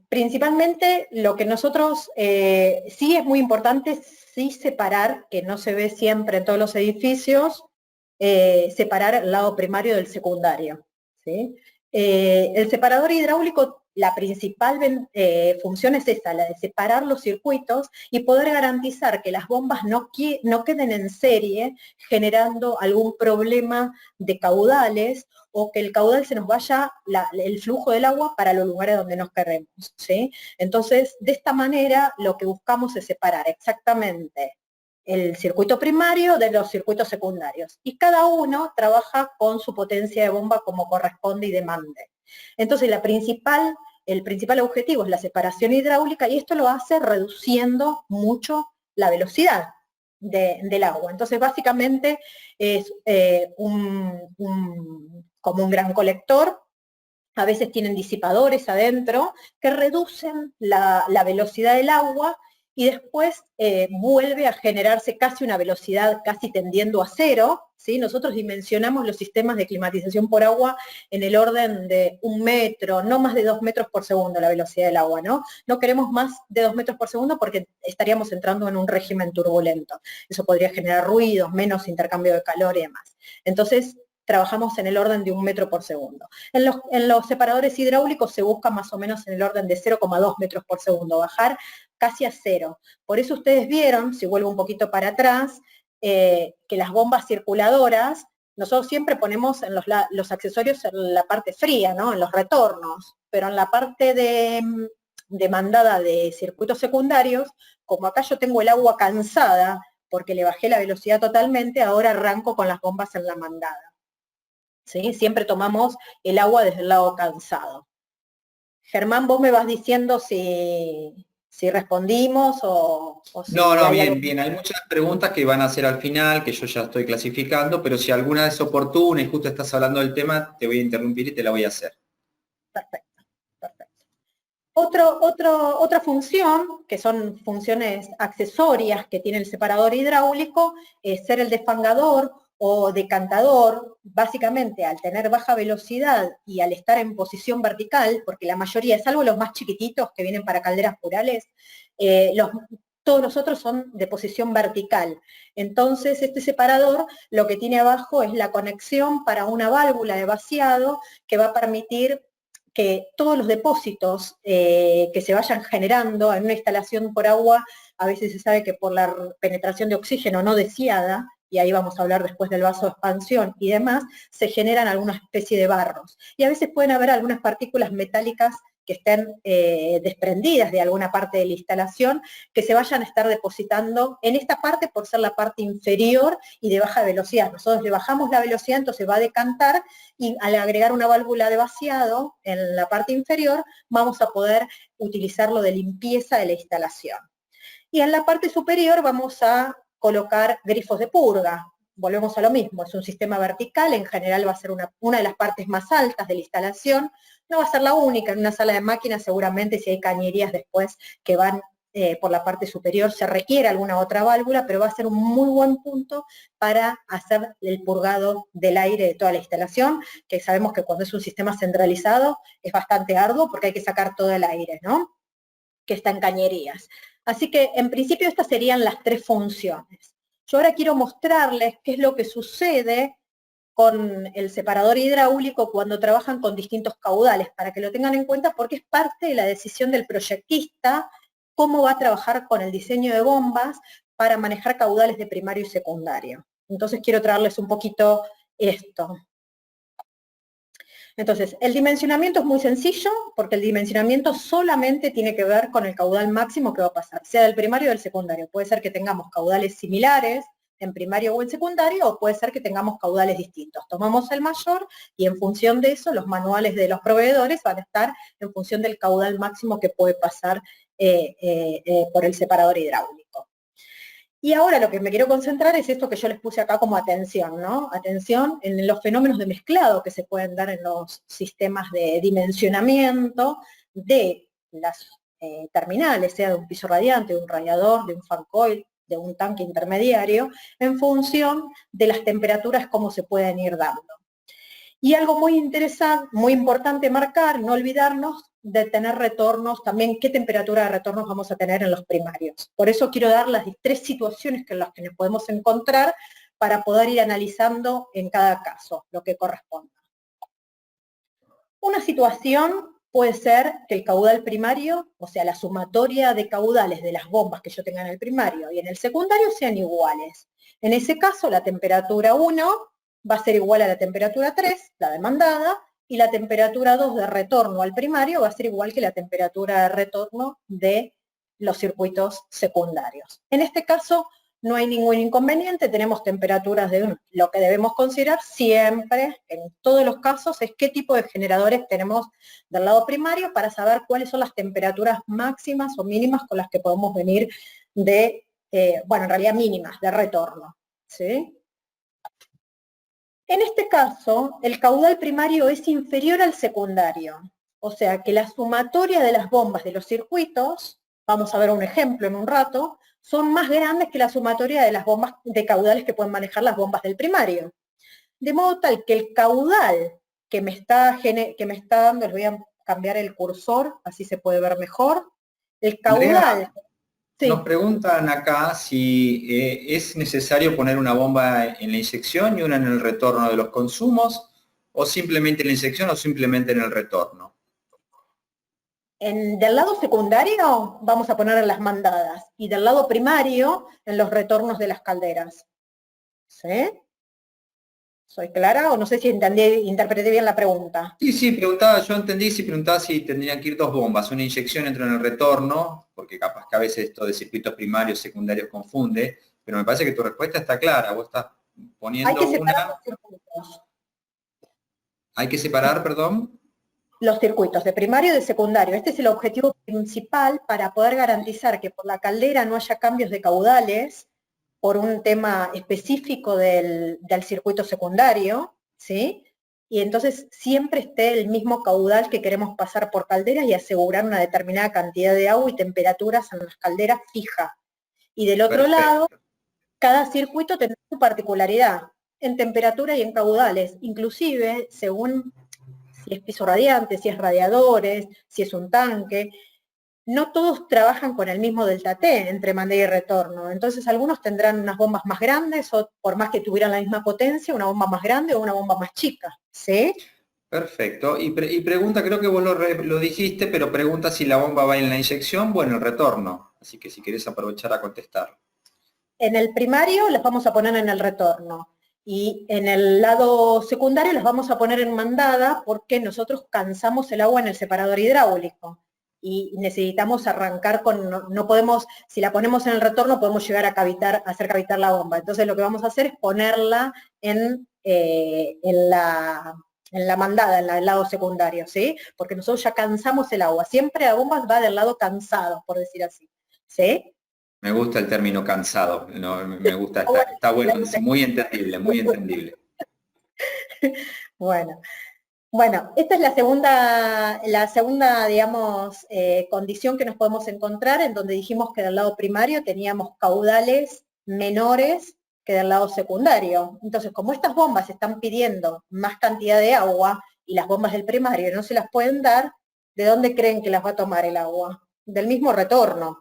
Principalmente lo que nosotros, sí es muy importante, sí separar, que no se ve siempre en todos los edificios, separar el lado primario del secundario. ¿Sí? El separador hidráulico, la principal función es esa, la de separar los circuitos y poder garantizar que las bombas no queden en serie generando algún problema de caudales o que el caudal se nos vaya, el flujo del agua para los lugares donde nos queremos. ¿Sí? Entonces, de esta manera lo que buscamos es separar exactamente el circuito primario de los circuitos secundarios. Y cada uno trabaja con su potencia de bomba como corresponde y demande. Entonces, el principal objetivo es la separación hidráulica y esto lo hace reduciendo mucho la velocidad del agua. Entonces, básicamente es como un gran colector. A veces tienen disipadores adentro que reducen la velocidad del agua y después vuelve a generarse casi una velocidad casi tendiendo a cero, ¿sí? Nosotros dimensionamos los sistemas de climatización por agua en el orden de 1 metro, no más de 2 metros por segundo la velocidad del agua, ¿no? No queremos más de 2 metros por segundo porque estaríamos entrando en un régimen turbulento. Eso podría generar ruidos, menos intercambio de calor y demás. Entonces, trabajamos en el orden de 1 metro por segundo. En los separadores hidráulicos se busca más o menos en el orden de 0,2 metros por segundo, bajar casi a cero. Por eso ustedes vieron, si vuelvo un poquito para atrás, que las bombas circuladoras, nosotros siempre ponemos en los accesorios en la parte fría, ¿no? En los retornos, pero en la parte de mandada de circuitos secundarios, como acá yo tengo el agua cansada, porque le bajé la velocidad totalmente, ahora arranco con las bombas en la mandada. ¿Sí? Siempre tomamos el agua desde el lado cansado. Germán, vos me vas diciendo si respondimos o si... No, bien. Hay muchas preguntas que van a hacer al final, que yo ya estoy clasificando, pero si alguna es oportuna y justo estás hablando del tema, te voy a interrumpir y te la voy a hacer. Perfecto. Otra función, que son funciones accesorias que tiene el separador hidráulico, es ser el desfangador o decantador. Básicamente, al tener baja velocidad y al estar en posición vertical, porque la mayoría, salvo los más chiquititos que vienen para calderas plurales, todos los otros son de posición vertical. Entonces, este separador lo que tiene abajo es la conexión para una válvula de vaciado que va a permitir que todos los depósitos que se vayan generando en una instalación por agua, a veces se sabe que por la penetración de oxígeno no deseada, y ahí vamos a hablar después del vaso de expansión y demás, se generan alguna especie de barros. Y a veces pueden haber algunas partículas metálicas que estén desprendidas de alguna parte de la instalación, que se vayan a estar depositando en esta parte por ser la parte inferior y de baja velocidad. Nosotros le bajamos la velocidad, entonces va a decantar y al agregar una válvula de vaciado en la parte inferior, vamos a poder utilizarlo de limpieza de la instalación. Y en la parte superior vamos a colocar grifos de purga. Volvemos a lo mismo, es un sistema vertical, en general va a ser una de las partes más altas de la instalación, no va a ser la única, en una sala de máquinas seguramente si hay cañerías después que van por la parte superior se requiere alguna otra válvula, pero va a ser un muy buen punto para hacer el purgado del aire de toda la instalación, que sabemos que cuando es un sistema centralizado es bastante arduo porque hay que sacar todo el aire, ¿no? Que está en cañerías. Así que en principio estas serían las tres funciones. Yo ahora quiero mostrarles qué es lo que sucede con el separador hidráulico cuando trabajan con distintos caudales, para que lo tengan en cuenta porque es parte de la decisión del proyectista cómo va a trabajar con el diseño de bombas para manejar caudales de primario y secundario. Entonces quiero traerles un poquito esto. Entonces, el dimensionamiento es muy sencillo, porque el dimensionamiento solamente tiene que ver con el caudal máximo que va a pasar, sea del primario o del secundario. Puede ser que tengamos caudales similares en primario o en secundario, o puede ser que tengamos caudales distintos. Tomamos el mayor y en función de eso, los manuales de los proveedores van a estar en función del caudal máximo que puede pasar por el separador hidráulico. Y ahora lo que me quiero concentrar es esto que yo les puse acá como atención, ¿no? Atención en los fenómenos de mezclado que se pueden dar en los sistemas de dimensionamiento de las terminales, sea de un piso radiante, de un radiador, de un fan coil, de un tanque intermediario, en función de las temperaturas, cómo se pueden ir dando. Y algo muy interesante, muy importante marcar, no olvidarnos de tener retornos, también qué temperatura de retornos vamos a tener en los primarios. Por eso quiero dar las 3 situaciones en las que nos podemos encontrar para poder ir analizando en cada caso lo que corresponda. Una situación puede ser que el caudal primario, o sea, la sumatoria de caudales de las bombas que yo tenga en el primario y en el secundario sean iguales. En ese caso, la temperatura 1 va a ser igual a la temperatura 3, la demandada, y la temperatura 2 de retorno al primario va a ser igual que la temperatura de retorno de los circuitos secundarios. En este caso, no hay ningún inconveniente, tenemos temperaturas de 1. Lo que debemos considerar siempre, en todos los casos, es qué tipo de generadores tenemos del lado primario para saber cuáles son las temperaturas máximas o mínimas con las que podemos venir de, bueno, en realidad mínimas, de retorno, ¿sí? En este caso, el caudal primario es inferior al secundario, o sea que la sumatoria de las bombas de los circuitos, vamos a ver un ejemplo en un rato, son más grandes que la sumatoria de las bombas de caudales que pueden manejar las bombas del primario. De modo tal que el caudal que me está dando, les voy a cambiar el cursor, así se puede ver mejor, el caudal... Andrea, sí. nos preguntan acá si es necesario poner una bomba en la inyección y una en el retorno de los consumos, o simplemente en la inyección o simplemente en el retorno. Del lado secundario vamos a poner en las mandadas y del lado primario en los retornos de las calderas. ¿Sí? ¿Soy clara o no sé si interpreté bien la pregunta? Sí, yo entendí si preguntaba si tendrían que ir 2 bombas, una inyección entre en el retorno, porque capaz que a veces esto de circuitos primarios, secundarios confunde, pero me parece que tu respuesta está clara, vos estás poniendo Hay que separar una... los circuitos. Hay que separar, perdón. Los circuitos de primario y de secundario. Este es el objetivo principal para poder garantizar que por la caldera no haya cambios de caudales por un tema específico del circuito secundario, ¿sí? Y entonces siempre esté el mismo caudal que queremos pasar por calderas y asegurar una determinada cantidad de agua y temperaturas en las calderas fija. Y del otro Perfecto. lado, cada circuito tendrá su particularidad en temperatura y en caudales, inclusive según si es piso radiante, si es radiadores, si es un tanque. No todos trabajan con el mismo delta T entre mandada y retorno. Entonces algunos tendrán unas bombas más grandes o por más que tuvieran la misma potencia, una bomba más grande o una bomba más chica. ¿Sí? Perfecto. Y pregunta, creo que vos lo dijiste, pero pregunta si la bomba va en la inyección o en el retorno. Así que si querés aprovechar a contestar. En el primario las vamos a poner en el retorno. Y en el lado secundario las vamos a poner en mandada porque nosotros cansamos el agua en el separador hidráulico. Y necesitamos arrancar con, no podemos, si la ponemos en el retorno podemos llegar a hacer cavitar la bomba. Entonces lo que vamos a hacer es ponerla en la mandada, en el lado secundario, ¿sí? Porque nosotros ya cansamos el agua. Siempre la bomba va del lado cansado, por decir así, ¿sí? Me gusta el término cansado, no, me gusta, está bueno, es muy entendible, muy entendible. Bueno, esta es la segunda, digamos, condición que nos podemos encontrar, en donde dijimos que del lado primario teníamos caudales menores que del lado secundario. Entonces, como estas bombas están pidiendo más cantidad de agua y las bombas del primario no se las pueden dar, ¿de dónde creen que las va a tomar el agua? Del mismo retorno.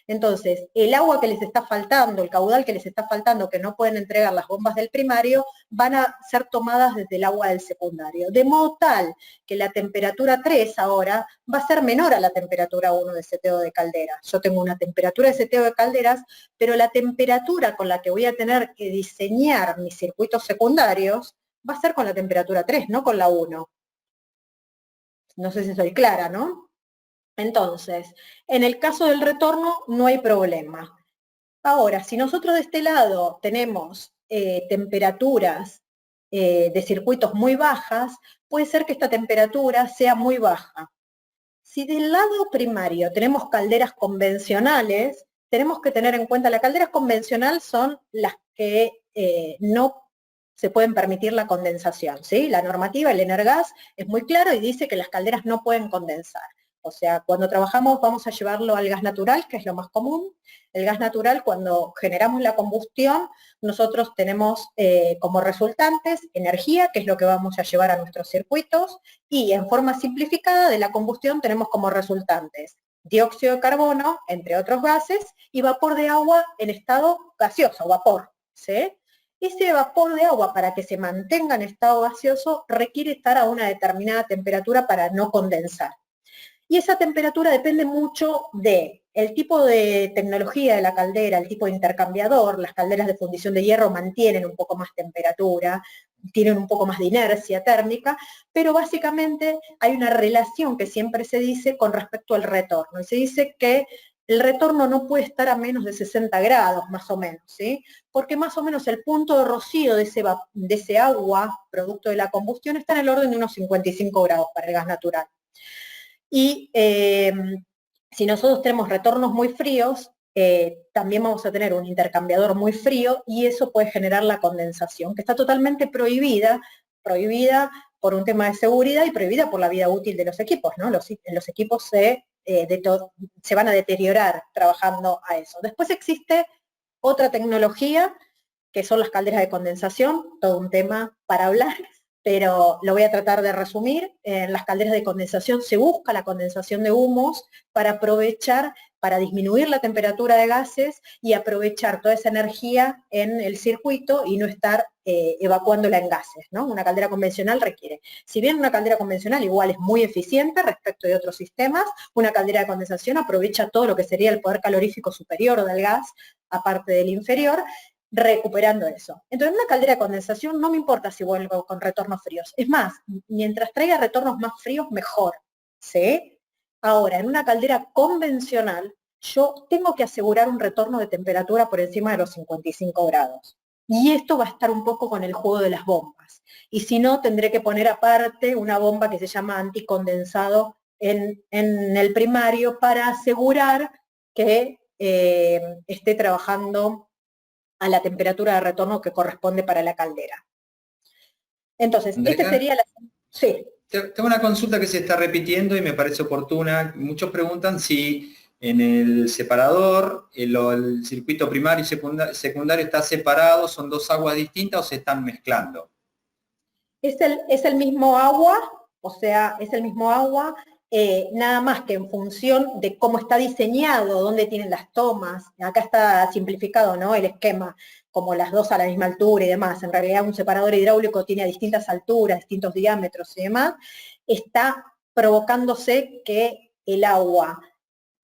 Entonces, el agua que les está faltando, el caudal que les está faltando, que no pueden entregar las bombas del primario, van a ser tomadas desde el agua del secundario. De modo tal que la temperatura 3 ahora va a ser menor a la temperatura 1 de seteo de calderas. Yo tengo una temperatura de seteo de calderas, pero la temperatura con la que voy a tener que diseñar mis circuitos secundarios va a ser con la temperatura 3, no con la 1. No sé si soy clara, ¿no? Entonces, en el caso del retorno no hay problema. Ahora, si nosotros de este lado tenemos temperaturas de circuitos muy bajas, puede ser que esta temperatura sea muy baja. Si del lado primario tenemos calderas convencionales, tenemos que tener en cuenta, las calderas convencionales son las que no se pueden permitir la condensación, ¿sí? La normativa, el Energas, es muy claro y dice que las calderas no pueden condensar. O sea, cuando trabajamos vamos a llevarlo al gas natural, que es lo más común. El gas natural, cuando generamos la combustión, nosotros tenemos como resultantes energía, que es lo que vamos a llevar a nuestros circuitos, y en forma simplificada de la combustión tenemos como resultantes dióxido de carbono, entre otros gases, y vapor de agua en estado gaseoso, vapor, ¿sí? Ese vapor de agua, para que se mantenga en estado gaseoso, requiere estar a una determinada temperatura para no condensar. Y esa temperatura depende mucho del tipo de tecnología de la caldera, el tipo de intercambiador. Las calderas de fundición de hierro mantienen un poco más temperatura, tienen un poco más de inercia térmica, pero básicamente hay una relación que siempre se dice con respecto al retorno. Y se dice que el retorno no puede estar a menos de 60 grados, más o menos, ¿sí? Porque más o menos el punto de rocío de ese agua, producto de la combustión, está en el orden de unos 55 grados para el gas natural. Y si nosotros tenemos retornos muy fríos, también vamos a tener un intercambiador muy frío y eso puede generar la condensación, que está totalmente prohibida por un tema de seguridad y prohibida por la vida útil de los equipos, ¿no? Los equipos se van a deteriorar trabajando a eso. Después existe otra tecnología, que son las calderas de condensación, todo un tema para hablar, pero lo voy a tratar de resumir. En las calderas de condensación se busca la condensación de humos para aprovechar, para disminuir la temperatura de gases y aprovechar toda esa energía en el circuito y no estar evacuándola en gases, ¿no? Una caldera convencional requiere. Si bien una caldera convencional igual es muy eficiente respecto de otros sistemas, una caldera de condensación aprovecha todo lo que sería el poder calorífico superior del gas, aparte del inferior, recuperando eso. Entonces, en una caldera de condensación no me importa si vuelvo con retornos fríos. Es más, mientras traiga retornos más fríos, mejor, ¿sí? Ahora, en una caldera convencional, yo tengo que asegurar un retorno de temperatura por encima de los 55 grados. Y esto va a estar un poco con el juego de las bombas. Y si no, tendré que poner aparte una bomba que se llama anticondensado en el primario para asegurar que esté trabajando a la temperatura de retorno que corresponde para la caldera. Entonces, Andrea, sería la... Sí. Tengo una consulta que se está repitiendo y me parece oportuna. Muchos preguntan si en el separador el circuito primario y secundario está separado, son dos aguas distintas o se están mezclando. Es el mismo agua, o sea, es el mismo agua, nada más que en función de cómo está diseñado, dónde tienen las tomas. Acá está simplificado, ¿no? El esquema, como las dos a la misma altura y demás. En realidad un separador hidráulico tiene a distintas alturas, distintos diámetros y demás. Está provocándose que el agua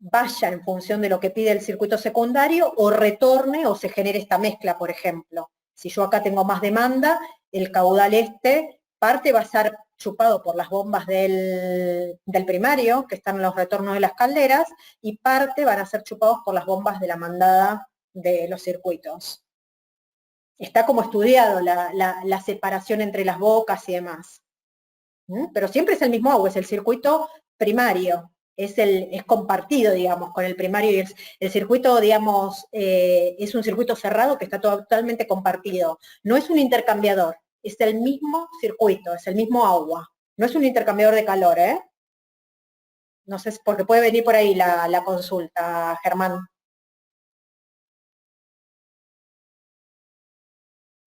vaya en función de lo que pide el circuito secundario o retorne o se genere esta mezcla, por ejemplo. Si yo acá tengo más demanda, el caudal parte va a ser chupado por las bombas del primario, que están en los retornos de las calderas, y parte van a ser chupados por las bombas de la mandada de los circuitos. Está como estudiado la separación entre las bocas y demás. Pero siempre es el mismo agua, es el circuito primario. Es compartido, digamos, con el primario y el circuito, digamos, es un circuito cerrado que está totalmente compartido. No es un intercambiador, es el mismo circuito, es el mismo agua. No es un intercambiador de calor, ¿eh? No sé, porque puede venir por ahí la consulta, Germán.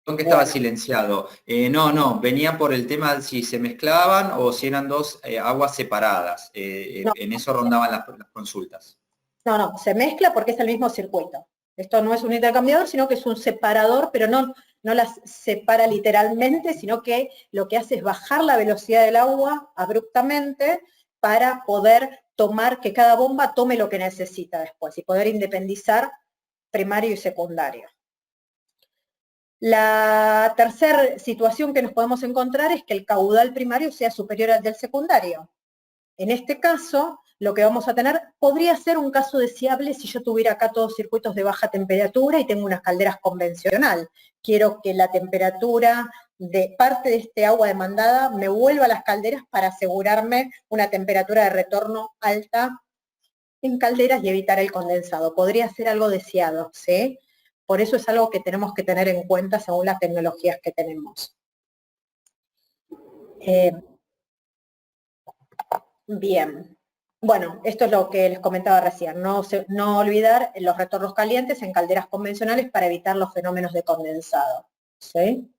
¿Con qué estaba silenciado? No, venía por el tema de si se mezclaban o si eran dos aguas separadas. No. En eso rondaban las consultas. No, se mezcla porque es el mismo circuito. Esto no es un intercambiador, sino que es un separador, pero no las separa literalmente, sino que lo que hace es bajar la velocidad del agua abruptamente para poder tomar, que cada bomba tome lo que necesita después y poder independizar primario y secundario. La tercera situación que nos podemos encontrar es que el caudal primario sea superior al del secundario. En este caso, lo que vamos a tener podría ser un caso deseable si yo tuviera acá todos circuitos de baja temperatura y tengo unas calderas convencional. Quiero que la temperatura de parte de este agua demandada me vuelva a las calderas para asegurarme una temperatura de retorno alta en calderas y evitar el condensado. Podría ser algo deseado, ¿sí? Por eso es algo que tenemos que tener en cuenta según las tecnologías que tenemos. Bien. Bueno, esto es lo que les comentaba recién. No olvidar los retornos calientes en calderas convencionales para evitar los fenómenos de condensado, ¿sí?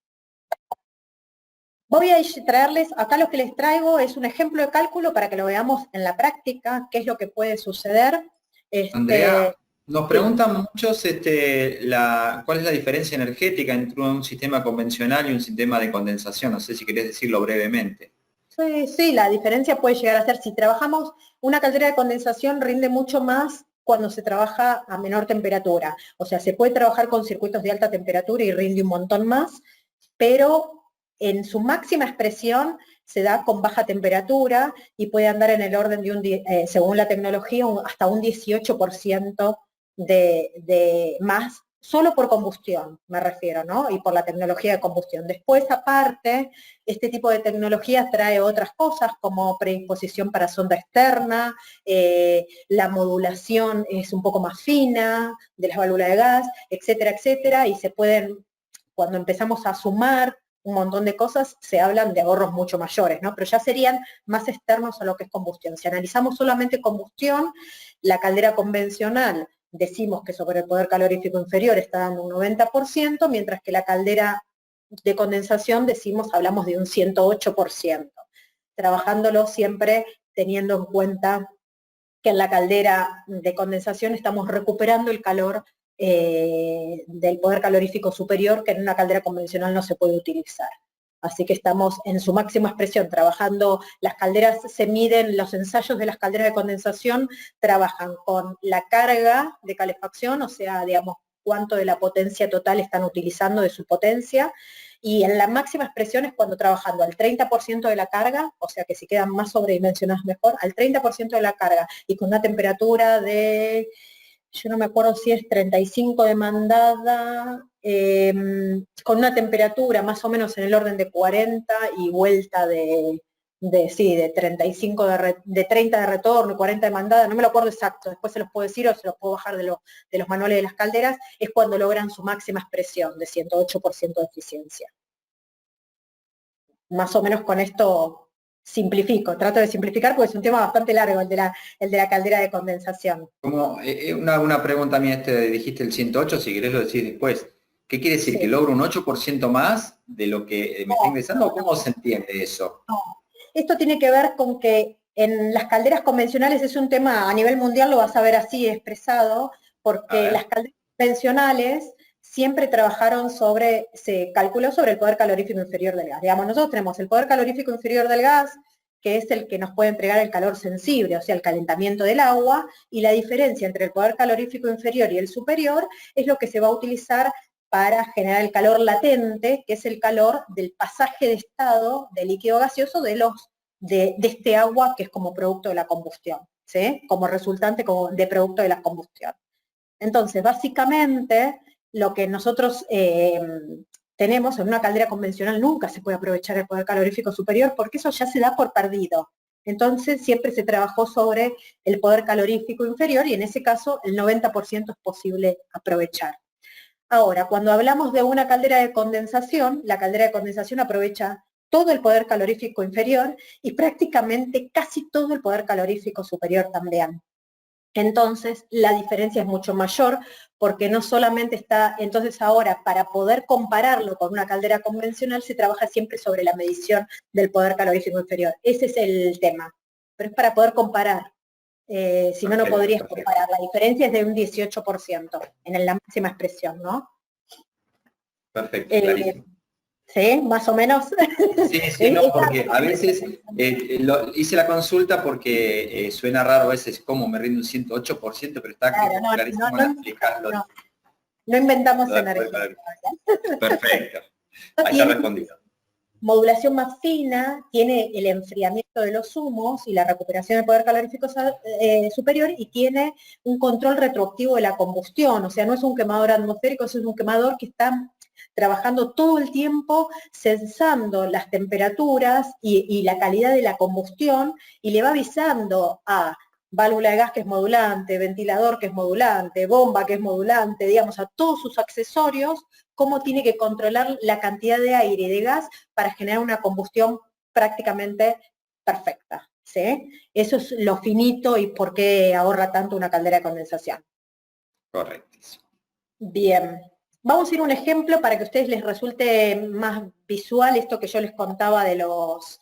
Voy a traerles, acá lo que les traigo es un ejemplo de cálculo para que lo veamos en la práctica, qué es lo que puede suceder. Andrea, nos preguntan muchos cuál es la diferencia energética entre un sistema convencional y un sistema de condensación. No sé si querés decirlo brevemente. Sí, la diferencia puede llegar a ser, si trabajamos, una caldera de condensación rinde mucho más cuando se trabaja a menor temperatura. O sea, se puede trabajar con circuitos de alta temperatura y rinde un montón más, pero en su máxima expresión se da con baja temperatura y puede andar en el orden de según la tecnología, hasta un 18% de más, solo por combustión, me refiero, ¿no? Y por la tecnología de combustión. Después, aparte, este tipo de tecnología trae otras cosas como predisposición para sonda externa, la modulación es un poco más fina de las válvulas de gas, etcétera, etcétera, y se pueden, cuando empezamos a sumar un montón de cosas, se hablan de ahorros mucho mayores, ¿no? Pero ya serían más externos a lo que es combustión. Si analizamos solamente combustión, la caldera convencional decimos que sobre el poder calorífico inferior está dando un 90%, mientras que la caldera de condensación hablamos de un 108%, trabajándolo siempre teniendo en cuenta que en la caldera de condensación estamos recuperando el calor del poder calorífico superior, que en una caldera convencional no se puede utilizar. Así que estamos en su máxima expresión trabajando, las calderas se miden, los ensayos de las calderas de condensación trabajan con la carga de calefacción, o sea, digamos, cuánto de la potencia total están utilizando de su potencia, y en la máxima expresión es cuando trabajando al 30% de la carga, o sea que si quedan más sobredimensionadas mejor, al 30% de la carga, y con una temperatura de, yo no me acuerdo si es 35 demandada, con una temperatura más o menos en el orden de 40 y vuelta de 35 de 30 de retorno y 40 demandada, no me lo acuerdo exacto, después se los puedo decir o se los puedo bajar de los manuales de las calderas, es cuando logran su máxima expresión de 108% de eficiencia. Más o menos con esto simplifico, trato de simplificar porque es un tema bastante largo el de la caldera de condensación. Como una pregunta mía, dijiste el 108, si querés lo decís después. ¿Qué quiere decir? Sí. ¿Que logro un 8% más de lo que me está ingresando? ¿O cómo se entiende eso? No. Esto tiene que ver con que en las calderas convencionales es un tema, a nivel mundial lo vas a ver así expresado, porque las calderas convencionales siempre trabajaron se calculó sobre el poder calorífico inferior del gas. Digamos, nosotros tenemos el poder calorífico inferior del gas, que es el que nos puede entregar el calor sensible, o sea, el calentamiento del agua, y la diferencia entre el poder calorífico inferior y el superior es lo que se va a utilizar para generar el calor latente, que es el calor del pasaje de estado de líquido gaseoso de este agua que es como producto de la combustión, ¿sí? Como resultante de producto de la combustión. Entonces, básicamente, lo que nosotros tenemos en una caldera convencional nunca se puede aprovechar el poder calorífico superior porque eso ya se da por perdido. Entonces, siempre se trabajó sobre el poder calorífico inferior y en ese caso el 90% es posible aprovechar. Ahora, cuando hablamos de una caldera de condensación, la caldera de condensación aprovecha todo el poder calorífico inferior y prácticamente casi todo el poder calorífico superior también. Entonces, la diferencia es mucho mayor porque no solamente está, entonces ahora para poder compararlo con una caldera convencional se trabaja siempre sobre la medición del poder calorífico inferior. Ese es el tema, pero es para poder comparar. Si no, no podrías comparar. La diferencia es de un 18% en la máxima expresión, ¿no? Perfecto, clarísimo. ¿Sí? Más o menos. Sí, no, porque a veces hice la consulta porque suena raro a veces cómo me rinde un 108%, pero está clarísimo en explicarlo. No inventamos energía. Perfecto. Ahí está respondido. modulación más fina, tiene el enfriamiento de los humos y la recuperación del poder calorífico superior, y tiene un control retroactivo de la combustión, o sea, no es un quemador atmosférico, es un quemador que está trabajando todo el tiempo, sensando las temperaturas y la calidad de la combustión, y le va avisando a válvula de gas que es modulante, ventilador que es modulante, bomba que es modulante, digamos, a todos sus accesorios, cómo tiene que controlar la cantidad de aire y de gas para generar una combustión prácticamente perfecta, ¿sí? Eso es lo finito y por qué ahorra tanto una caldera de condensación. Correctísimo. Bien. Vamos a ir a un ejemplo para que a ustedes les resulte más visual esto que yo les contaba de los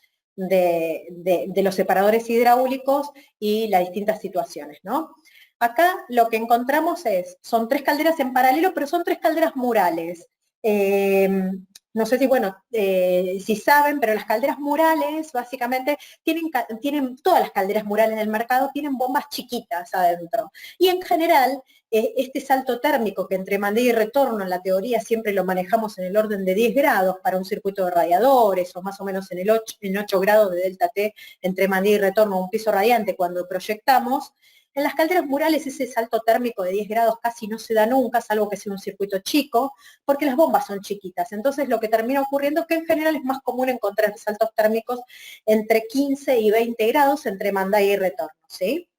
separadores hidráulicos y las distintas situaciones, ¿no? Acá lo que encontramos son 3 calderas en paralelo, pero son 3 calderas murales. No sé si, bueno, si saben, pero las calderas murales básicamente tienen, todas las calderas murales del mercado tienen bombas chiquitas adentro. Y en general, este salto térmico que entre mandé y retorno en la teoría siempre lo manejamos en el orden de 10 grados para un circuito de radiadores, o más o menos en 8 grados de delta T entre mandé y retorno a un piso radiante cuando proyectamos. En las calderas murales ese salto térmico de 10 grados casi no se da nunca, salvo que sea un circuito chico, porque las bombas son chiquitas. Entonces lo que termina ocurriendo es que en general es más común encontrar saltos térmicos entre 15 y 20 grados entre mandada y retorno, ¿sí?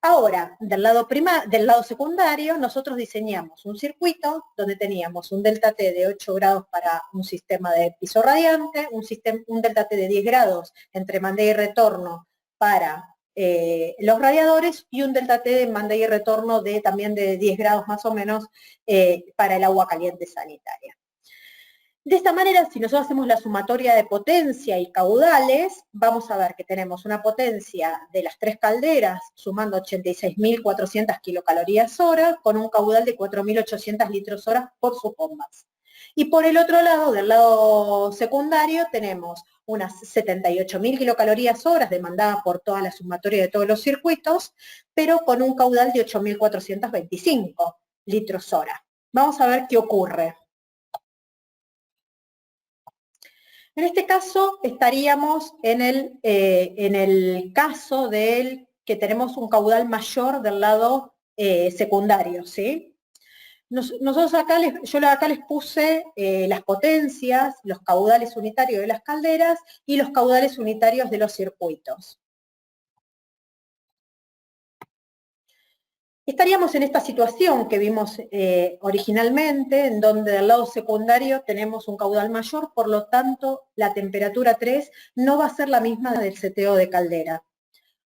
Ahora, del lado secundario, nosotros diseñamos un circuito donde teníamos un delta T de 8 grados para un sistema de piso radiante, un delta T de 10 grados entre mandada y retorno para los radiadores, y un delta T de mandada y retorno también de 10 grados más o menos para el agua caliente sanitaria. De esta manera, si nosotros hacemos la sumatoria de potencia y caudales, vamos a ver que tenemos una potencia de las 3 calderas sumando 86.400 kilocalorías hora con un caudal de 4.800 litros hora por sus bombas. Y por el otro lado, del lado secundario, tenemos unas 78.000 kilocalorías horas demandadas por toda la sumatoria de todos los circuitos, pero con un caudal de 8.425 litros hora. Vamos a ver qué ocurre. En este caso estaríamos en el caso del que tenemos un caudal mayor del lado secundario, ¿sí? Nosotros acá, yo acá les puse las potencias, los caudales unitarios de las calderas y los caudales unitarios de los circuitos. Estaríamos en esta situación que vimos originalmente, en donde del lado secundario tenemos un caudal mayor, por lo tanto la temperatura 3 no va a ser la misma del seteo de caldera.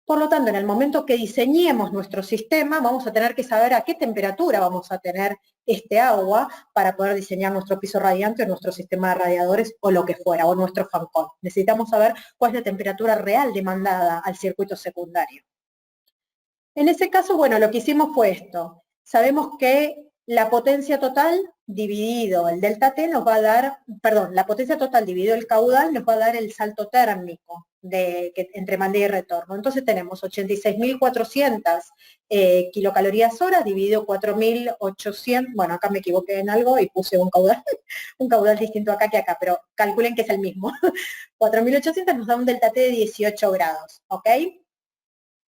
Por lo tanto, en el momento que diseñemos nuestro sistema, vamos a tener que saber a qué temperatura vamos a tener este agua para poder diseñar nuestro piso radiante o nuestro sistema de radiadores o lo que fuera, o nuestro fancón. Necesitamos saber cuál es la temperatura real demandada al circuito secundario. En ese caso, bueno, lo que hicimos fue esto. Sabemos que la potencia total dividido el delta T nos va a dar, perdón, la potencia total dividido el caudal nos va a dar el salto térmico entre mandada y retorno. Entonces tenemos 86.400 kilocalorías horas dividido 4.800, bueno, acá me equivoqué en algo y puse un caudal distinto acá que acá, pero calculen que es el mismo. 4.800 nos da un delta T de 18 grados, ¿ok?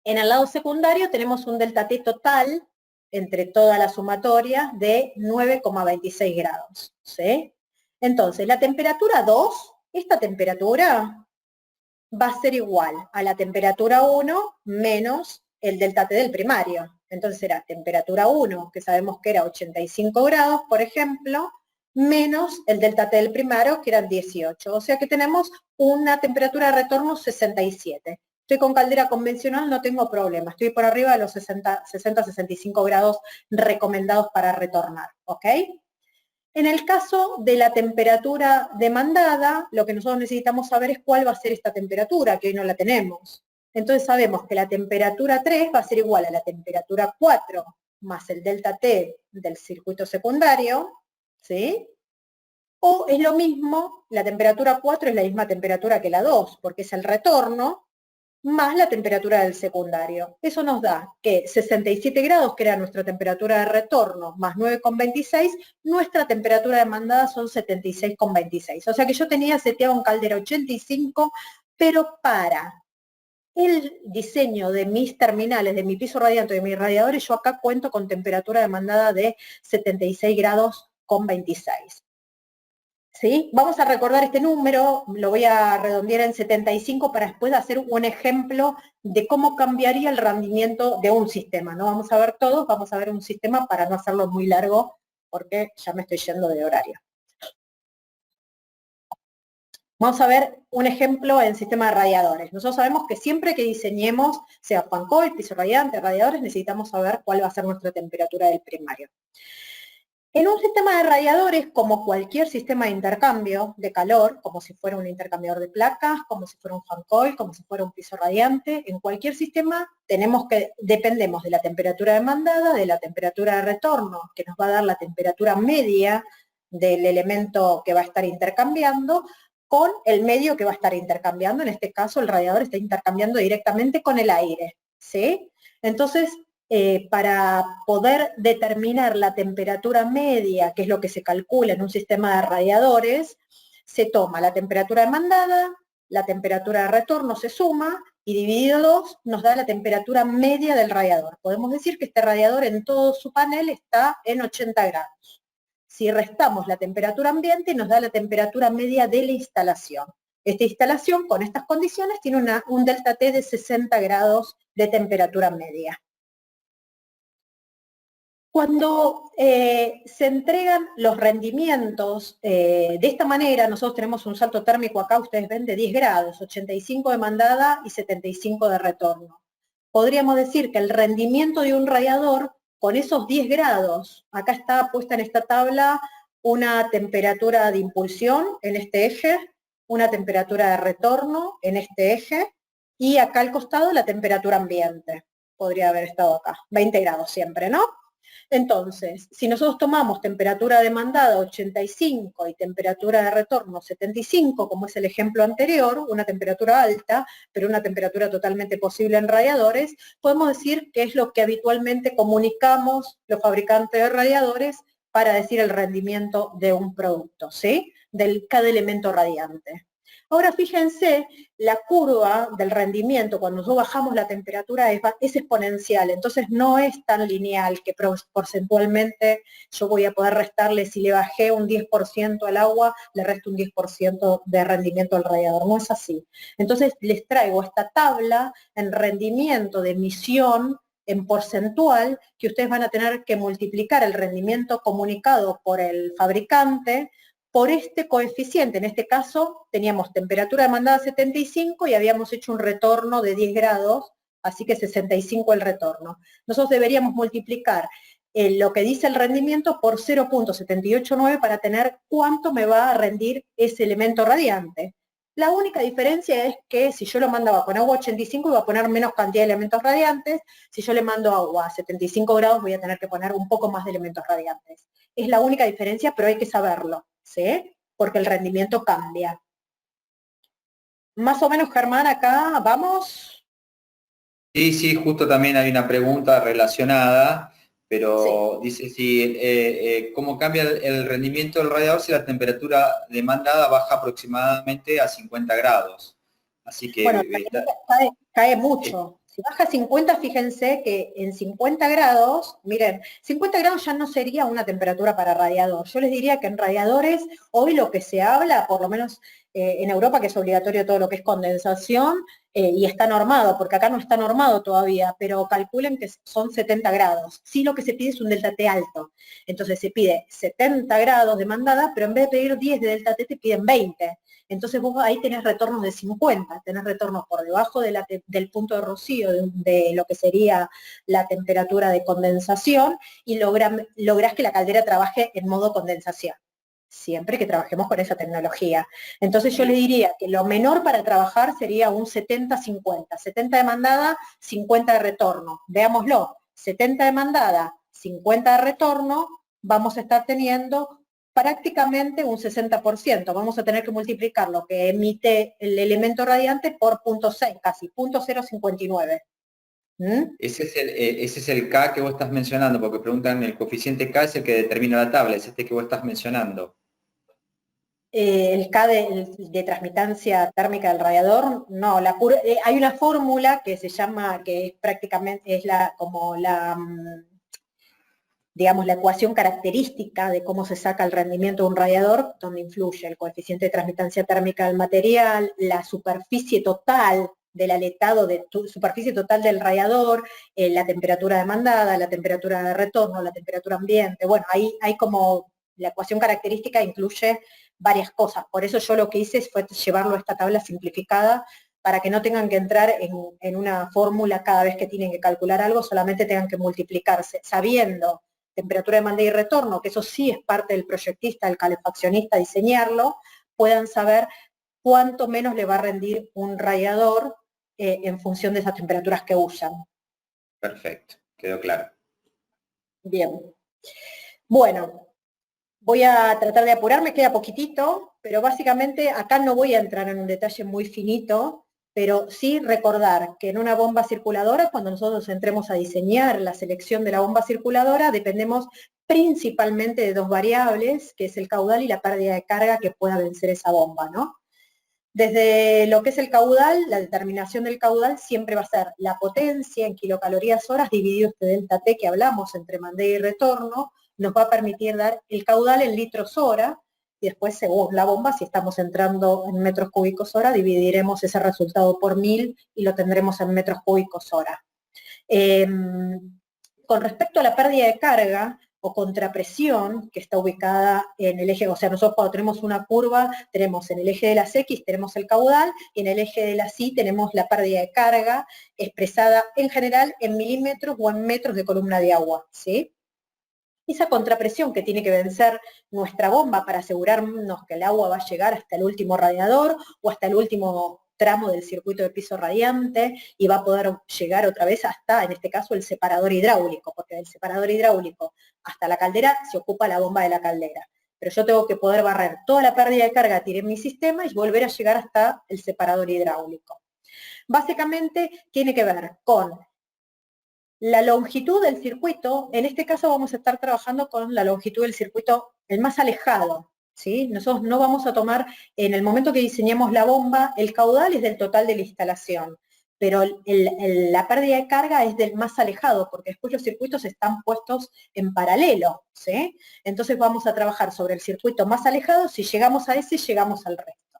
En el lado secundario tenemos un delta T total entre toda la sumatoria de 9,26 grados, ¿sí? Entonces, la temperatura 2, esta temperatura va a ser igual a la temperatura 1 menos el delta T del primario. Entonces será temperatura 1, que sabemos que era 85 grados, por ejemplo, menos el delta T del primario, que eran 18. O sea que tenemos una temperatura de retorno 67. Estoy con caldera convencional, no tengo problema. Estoy por arriba de los 60-65 grados recomendados para retornar, ¿ok? En el caso de la temperatura demandada, lo que nosotros necesitamos saber es cuál va a ser esta temperatura, que hoy no la tenemos. Entonces sabemos que la temperatura 3 va a ser igual a la temperatura 4 más el delta T del circuito secundario, ¿sí? O es lo mismo, la temperatura 4 es la misma temperatura que la 2, porque es el retorno, más la temperatura del secundario. Eso nos da que 67 grados, que era nuestra temperatura de retorno, más 9,26, nuestra temperatura demandada son 76,26. O sea que yo tenía seteado en caldera 85, pero para el diseño de mis terminales, de mi piso radiante, de mis radiadores, yo acá cuento con temperatura demandada de 76 grados con 26. ¿Sí? Vamos a recordar este número, lo voy a redondear en 75 para después hacer un ejemplo de cómo cambiaría el rendimiento de un sistema. No vamos a ver todos, vamos a ver un sistema para no hacerlo muy largo, porque ya me estoy yendo de horario. Vamos a ver un ejemplo en sistema de radiadores. Nosotros sabemos que siempre que diseñemos, sea fan coil, piso radiante, radiadores, necesitamos saber cuál va a ser nuestra temperatura del primario. En un sistema de radiadores, como cualquier sistema de intercambio de calor, como si fuera un intercambiador de placas, como si fuera un fan coil, como si fuera un piso radiante, en cualquier sistema dependemos de la temperatura demandada, de la temperatura de retorno, que nos va a dar la temperatura media del elemento que va a estar intercambiando, con el medio que va a estar intercambiando. En este caso, el radiador está intercambiando directamente con el aire, ¿sí? Entonces, para poder determinar la temperatura media, que es lo que se calcula en un sistema de radiadores, se toma la temperatura demandada, la temperatura de retorno se suma, y dividido 2 nos da la temperatura media del radiador. Podemos decir que este radiador en todo su panel está en 80 grados. Si restamos la temperatura ambiente, nos da la temperatura media de la instalación. Esta instalación, con estas condiciones, tiene un delta T de 60 grados de temperatura media. Cuando se entregan los rendimientos de esta manera, nosotros tenemos un salto térmico acá, ustedes ven, de 10 grados, 85 de mandada y 75 de retorno. Podríamos decir que el rendimiento de un radiador, con esos 10 grados, acá está puesta en esta tabla una temperatura de impulsión en este eje, una temperatura de retorno en este eje, y acá al costado la temperatura ambiente. Podría haber estado acá, 20 grados siempre, ¿no? Entonces, si nosotros tomamos temperatura demandada 85 y temperatura de retorno 75, como es el ejemplo anterior, una temperatura alta, pero una temperatura totalmente posible en radiadores, podemos decir que es lo que habitualmente comunicamos los fabricantes de radiadores para decir el rendimiento de un producto, ¿sí? De cada elemento radiante. Ahora fíjense, la curva del rendimiento, cuando nosotros bajamos la temperatura, es exponencial, entonces no es tan lineal que porcentualmente yo voy a poder restarle, si le bajé un 10% al agua, le resto un 10% de rendimiento al radiador, no es así. Entonces les traigo esta tabla en rendimiento de emisión en porcentual, que ustedes van a tener que multiplicar el rendimiento comunicado por el fabricante por este coeficiente. En este caso teníamos temperatura demandada 75 y habíamos hecho un retorno de 10 grados, así que 65 el retorno. Nosotros deberíamos multiplicar lo que dice el rendimiento por 0.789 para tener cuánto me va a rendir ese elemento radiante. La única diferencia es que si yo lo mandaba con agua 85 iba a poner menos cantidad de elementos radiantes, si yo le mando agua a 75 grados voy a tener que poner un poco más de elementos radiantes. Es la única diferencia, pero hay que saberlo, ¿sí? Porque el rendimiento cambia. Más o menos, Germán, acá, ¿vamos? Sí, sí, justo también hay una pregunta relacionada, pero sí. Dice si cómo cambia el rendimiento del radiador si la temperatura demandada baja aproximadamente a 50 grados. Así que bueno, cae mucho. Si baja a 50, fíjense que en 50 grados, miren, 50 grados ya no sería una temperatura para radiador. Yo les diría que en radiadores, hoy lo que se habla, por lo menos en Europa, que es obligatorio todo lo que es condensación, y está normado, porque acá no está normado todavía, pero calculen que son 70 grados. Sí, lo que se pide es un delta T alto. Entonces se pide 70 grados de mandada, pero en vez de pedir 10 de delta T, te piden 20. Entonces vos ahí tenés retornos de 50, tenés retornos por debajo del punto de rocío, de lo que sería la temperatura de condensación, y lográs que la caldera trabaje en modo condensación, siempre que trabajemos con esa tecnología. Entonces yo le diría que lo menor para trabajar sería un 70-50, 70 de mandada, 50 de retorno. Veámoslo, 70 de mandada, 50 de retorno, vamos a estar teniendo prácticamente un 60%. Vamos a tener que multiplicar lo que emite el elemento radiante por 0.6, casi, 0.059. Ese es el K que vos estás mencionando, porque preguntan, el coeficiente K es el que determina la tabla, es este que vos estás mencionando. El K de transmitancia térmica del radiador, no, hay una fórmula que se llama, que es prácticamente, es digamos, la ecuación característica de cómo se saca el rendimiento de un radiador, donde influye el coeficiente de transmitancia térmica del material, la superficie total del aletado, superficie total del radiador, la temperatura demandada, la temperatura de retorno, la temperatura ambiente. Bueno, ahí hay como, la ecuación característica incluye varias cosas. Por eso yo lo que hice fue llevarlo a esta tabla simplificada para que no tengan que entrar en una fórmula cada vez que tienen que calcular algo, solamente tengan que multiplicarse, sabiendo temperatura de demanda y retorno, que eso sí es parte del proyectista, del calefaccionista, diseñarlo, puedan saber cuánto menos le va a rendir un radiador en función de esas temperaturas que usan. Perfecto, quedó claro. Bien. Bueno, voy a tratar de apurarme, queda poquitito, pero básicamente acá no voy a entrar en un detalle muy finito, pero sí recordar que en una bomba circuladora, cuando nosotros entremos a diseñar la selección de la bomba circuladora, dependemos principalmente de dos variables, que es el caudal y la pérdida de carga que pueda vencer esa bomba, ¿no? Desde lo que es el caudal, la determinación del caudal siempre va a ser la potencia en kilocalorías horas dividido este delta T que hablamos entre mandé y retorno, nos va a permitir dar el caudal en litros hora, y después según la bomba, si estamos entrando en metros cúbicos hora, dividiremos ese resultado por 1000 y lo tendremos en metros cúbicos hora. Con respecto a la pérdida de carga o contrapresión, que está ubicada en el eje, o sea, nosotros cuando tenemos una curva, tenemos en el eje de las X, tenemos el caudal, y en el eje de las Y tenemos la pérdida de carga, expresada en general en milímetros o en metros de columna de agua, ¿sí? Esa contrapresión que tiene que vencer nuestra bomba para asegurarnos que el agua va a llegar hasta el último radiador o hasta el último tramo del circuito de piso radiante y va a poder llegar otra vez hasta, en este caso, el separador hidráulico, porque del separador hidráulico hasta la caldera se ocupa la bomba de la caldera. Pero yo tengo que poder barrer toda la pérdida de carga, tiré mi sistema y volver a llegar hasta el separador hidráulico. Básicamente tiene que ver con la longitud del circuito. En este caso vamos a estar trabajando con la longitud del circuito el más alejado, ¿sí? Nosotros no vamos a tomar, en el momento que diseñemos la bomba, el caudal es del total de la instalación, pero la pérdida de carga es del más alejado, porque después los circuitos están puestos en paralelo, ¿sí? Entonces vamos a trabajar sobre el circuito más alejado, si llegamos a ese, llegamos al resto.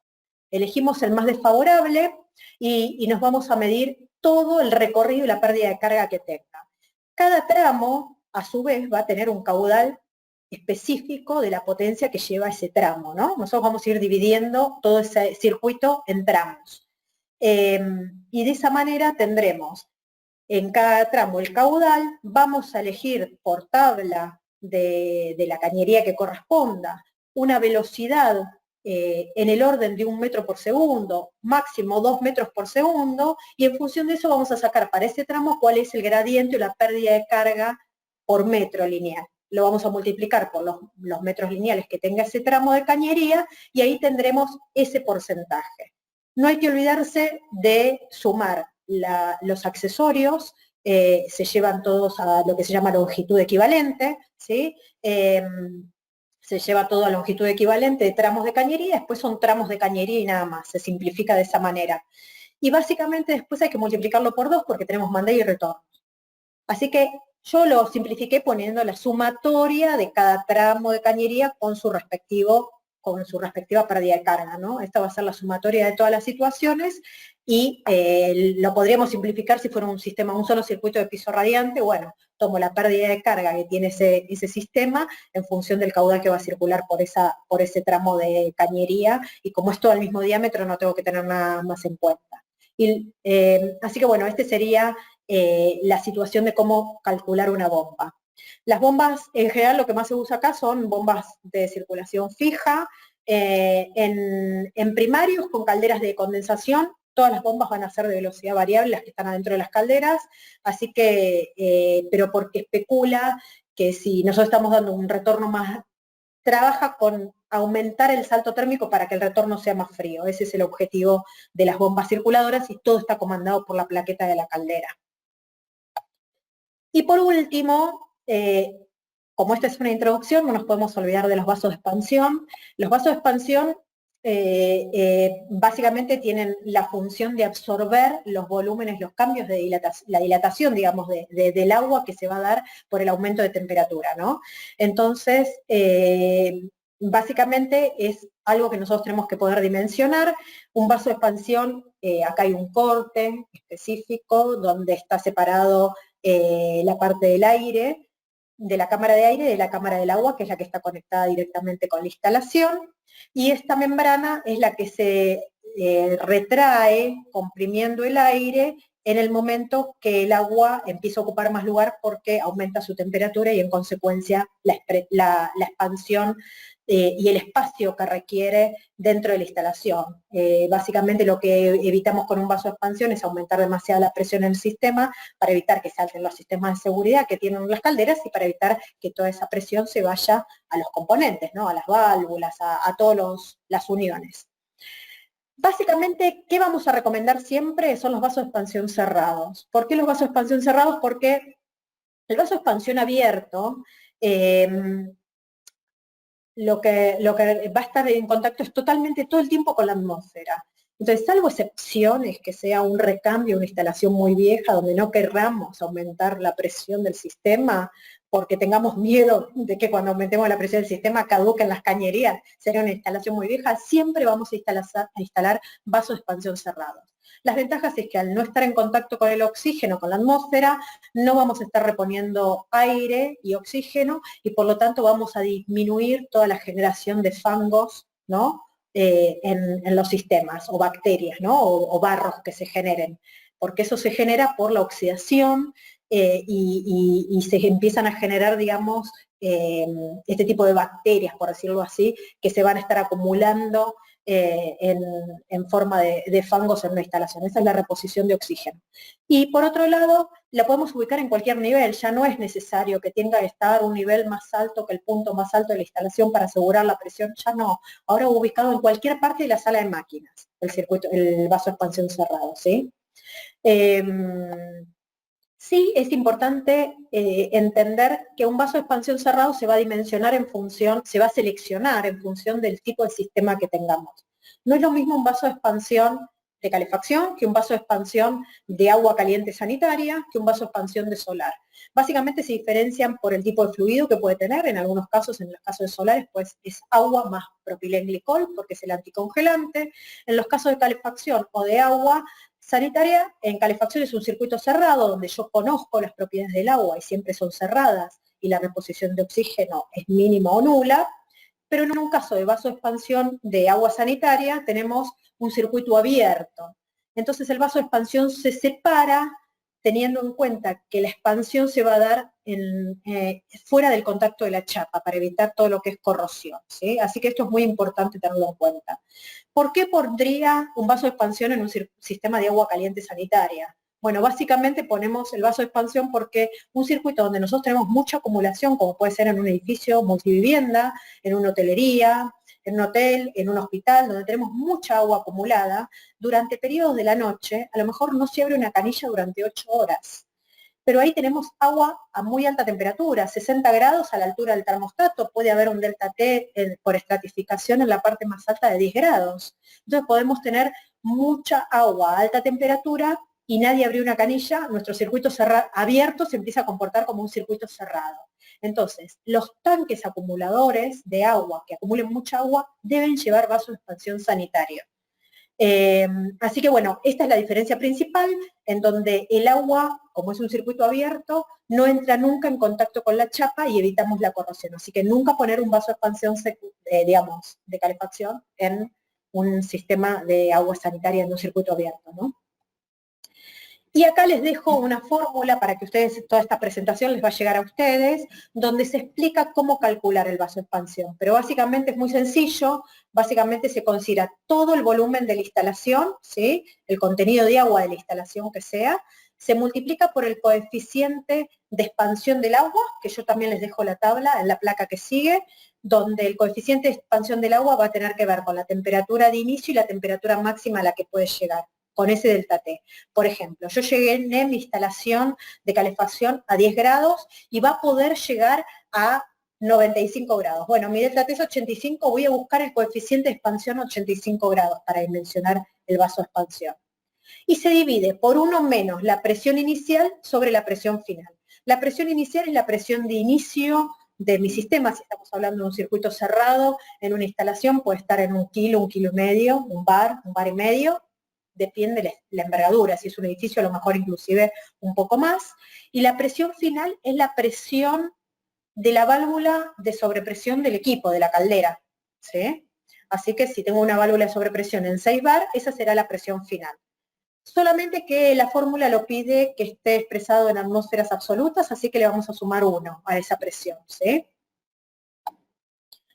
Elegimos el más desfavorable y nos vamos a medir todo el recorrido y la pérdida de carga que tenga. Cada tramo, a su vez, va a tener un caudal específico de la potencia que lleva ese tramo, ¿no? Nosotros vamos a ir dividiendo todo ese circuito en tramos. Y de esa manera tendremos en cada tramo el caudal, vamos a elegir por tabla de la cañería que corresponda una velocidad en el orden de 1 metro por segundo, máximo 2 metros por segundo, y en función de eso vamos a sacar para ese tramo cuál es el gradiente o la pérdida de carga por metro lineal. Lo vamos a multiplicar por los metros lineales que tenga ese tramo de cañería y ahí tendremos ese porcentaje. No hay que olvidarse de sumar los accesorios, se llevan todos a lo que se llama longitud equivalente, ¿sí? Se lleva todo a longitud equivalente de tramos de cañería, después son tramos de cañería y nada más, se simplifica de esa manera. Y básicamente después hay que multiplicarlo por 2 porque tenemos mandé y retorno. Así que yo lo simplifiqué poniendo la sumatoria de cada tramo de cañería con su respectiva pérdida de carga, ¿no? Esta va a ser la sumatoria de todas las situaciones y lo podríamos simplificar si fuera un sistema, un solo circuito de piso radiante. Bueno, tomo la pérdida de carga que tiene ese sistema en función del caudal que va a circular por ese tramo de cañería, y como es todo al mismo diámetro no tengo que tener nada más en cuenta. Así que bueno, este sería la situación de cómo calcular una bomba. Las bombas, en general, lo que más se usa acá son bombas de circulación fija. En primarios, con calderas de condensación, todas las bombas van a ser de velocidad variable, las que están adentro de las calderas, así que, pero porque especula que si nosotros estamos dando un retorno más trabaja con aumentar el salto térmico para que el retorno sea más frío. Ese es el objetivo de las bombas circuladoras y todo está comandado por la plaqueta de la caldera. Y por último, como esta es una introducción, no nos podemos olvidar de los vasos de expansión. Los vasos de expansión básicamente tienen la función de absorber los volúmenes, los cambios de la dilatación, digamos, del agua que se va a dar por el aumento de temperatura, ¿no? Entonces, básicamente es algo que nosotros tenemos que poder dimensionar. Un vaso de expansión, acá hay un corte específico donde está separado la parte del aire, de la cámara de aire, de la cámara del agua, que es la que está conectada directamente con la instalación, y esta membrana es la que se retrae comprimiendo el aire en el momento que el agua empieza a ocupar más lugar porque aumenta su temperatura y en consecuencia la expansión y el espacio que requiere dentro de la instalación. Básicamente lo que evitamos con un vaso de expansión es aumentar demasiado la presión en el sistema para evitar que salten los sistemas de seguridad que tienen las calderas y para evitar que toda esa presión se vaya a los componentes, ¿no? A las válvulas, a todas las uniones. Básicamente, ¿qué vamos a recomendar siempre? Son los vasos de expansión cerrados. ¿Por qué los vasos de expansión cerrados? Porque el vaso de expansión abierto lo que va a estar en contacto es totalmente todo el tiempo con la atmósfera. Entonces, salvo excepciones, que sea un recambio, una instalación muy vieja, donde no querramos aumentar la presión del sistema, porque tengamos miedo de que cuando aumentemos la presión del sistema caduquen las cañerías, sería una instalación muy vieja, siempre vamos a instalar vasos de expansión cerrados. Las ventajas es que al no estar en contacto con el oxígeno, con la atmósfera, no vamos a estar reponiendo aire y oxígeno y por lo tanto vamos a disminuir toda la generación de fangos, ¿no? En los sistemas, o bacterias, ¿no? O barros que se generen, porque eso se genera por la oxidación y se empiezan a generar, digamos, este tipo de bacterias, por decirlo así, que se van a estar acumulando en forma de fangos en una instalación. Esa es la reposición de oxígeno. Y por otro lado, la podemos ubicar en cualquier nivel, ya no es necesario que tenga que estar un nivel más alto que el punto más alto de la instalación para asegurar la presión, ya no. Ahora ubicado en cualquier parte de la sala de máquinas, el vaso de expansión cerrado, ¿sí? Sí, es importante entender que un vaso de expansión cerrado se va a dimensionar en función, se va a seleccionar en función del tipo de sistema que tengamos. No es lo mismo un vaso de expansión de calefacción que un vaso de expansión de agua caliente sanitaria que un vaso de expansión de solar. Básicamente se diferencian por el tipo de fluido que puede tener, en algunos casos, en los casos de solares, pues es agua más propilenglicol porque es el anticongelante. En los casos de calefacción o de agua sanitaria, en calefacción es un circuito cerrado donde yo conozco las propiedades del agua y siempre son cerradas y la reposición de oxígeno es mínima o nula, pero en un caso de vaso de expansión de agua sanitaria tenemos un circuito abierto. Entonces el vaso de expansión se separa teniendo en cuenta que la expansión se va a dar fuera del contacto de la chapa para evitar todo lo que es corrosión, ¿sí? Así que esto es muy importante tenerlo en cuenta. ¿Por qué pondría un vaso de expansión en un sistema de agua caliente sanitaria? Bueno, básicamente ponemos el vaso de expansión porque un circuito donde nosotros tenemos mucha acumulación, como puede ser en un edificio multivivienda, en una hotelería, en un hotel, en un hospital, donde tenemos mucha agua acumulada, durante periodos de la noche, a lo mejor no se abre una canilla durante 8 horas. Pero ahí tenemos agua a muy alta temperatura, 60 grados a la altura del termostato, puede haber un delta T por estratificación en la parte más alta de 10 grados. Entonces podemos tener mucha agua a alta temperatura y nadie abrió una canilla, nuestro circuito abierto se empieza a comportar como un circuito cerrado. Entonces, los tanques acumuladores de agua, que acumulen mucha agua, deben llevar vasos de expansión sanitaria. Así que bueno, esta es la diferencia principal, en donde el agua, como es un circuito abierto, no entra nunca en contacto con la chapa y evitamos la corrosión. Así que nunca poner un vaso de expansión, digamos, de calefacción en un sistema de agua sanitaria en un circuito abierto, ¿no? Y acá les dejo una fórmula para que ustedes, toda esta presentación les va a llegar a ustedes, donde se explica cómo calcular el vaso de expansión. Pero básicamente es muy sencillo, básicamente se considera todo el volumen de la instalación, ¿sí? El contenido de agua de la instalación que sea, se multiplica por el coeficiente de expansión del agua, que yo también les dejo la tabla en la placa que sigue, donde el coeficiente de expansión del agua va a tener que ver con la temperatura de inicio y la temperatura máxima a la que puede llegar, con ese delta T. Por ejemplo, yo llegué en mi instalación de calefacción a 10 grados y va a poder llegar a 95 grados. Bueno, mi delta T es 85, voy a buscar el coeficiente de expansión 85 grados para dimensionar el vaso de expansión. Y se divide por 1 menos la presión inicial sobre la presión final. La presión inicial es la presión de inicio de mi sistema, si estamos hablando de un circuito cerrado, en una instalación puede estar en 1 kilo y medio, un bar y medio, depende de la envergadura, si es un edificio a lo mejor inclusive un poco más, y la presión final es la presión de la válvula de sobrepresión del equipo, de la caldera, ¿sí? Así que si tengo una válvula de sobrepresión en 6 bar, esa será la presión final. Solamente que la fórmula lo pide que esté expresado en atmósferas absolutas, así que le vamos a sumar 1 a esa presión, ¿sí?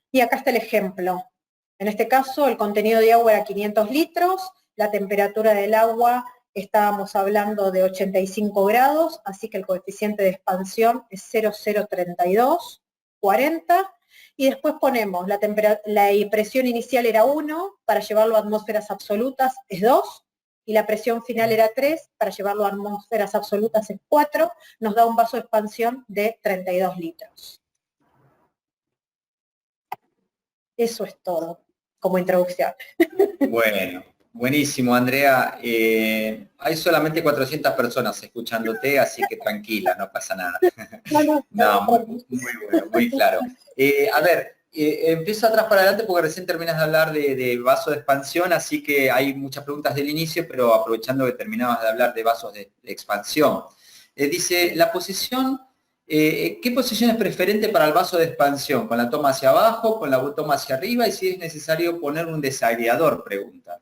Y acá está el ejemplo. En este caso, el contenido de agua era 500 litros, la temperatura del agua estábamos hablando de 85 grados, así que el coeficiente de expansión es 0,032, 40, y después ponemos la presión inicial era 1, para llevarlo a atmósferas absolutas es 2, y la presión final era 3, para llevarlo a atmósferas absolutas es 4, nos da un vaso de expansión de 32 litros. Eso es todo, como introducción. Bueno, buenísimo, Andrea. Hay solamente 400 personas escuchándote, así que tranquila, no pasa nada. No, muy bueno, muy claro. A ver, empiezo atrás para adelante porque recién terminas de hablar de vaso de expansión, así que hay muchas preguntas del inicio, pero aprovechando que terminabas de hablar de vasos de expansión. Dice, la posición, ¿qué posición es preferente para el vaso de expansión? ¿Con la toma hacia abajo, con la toma hacia arriba? Y si es necesario poner un desagregador, pregunta.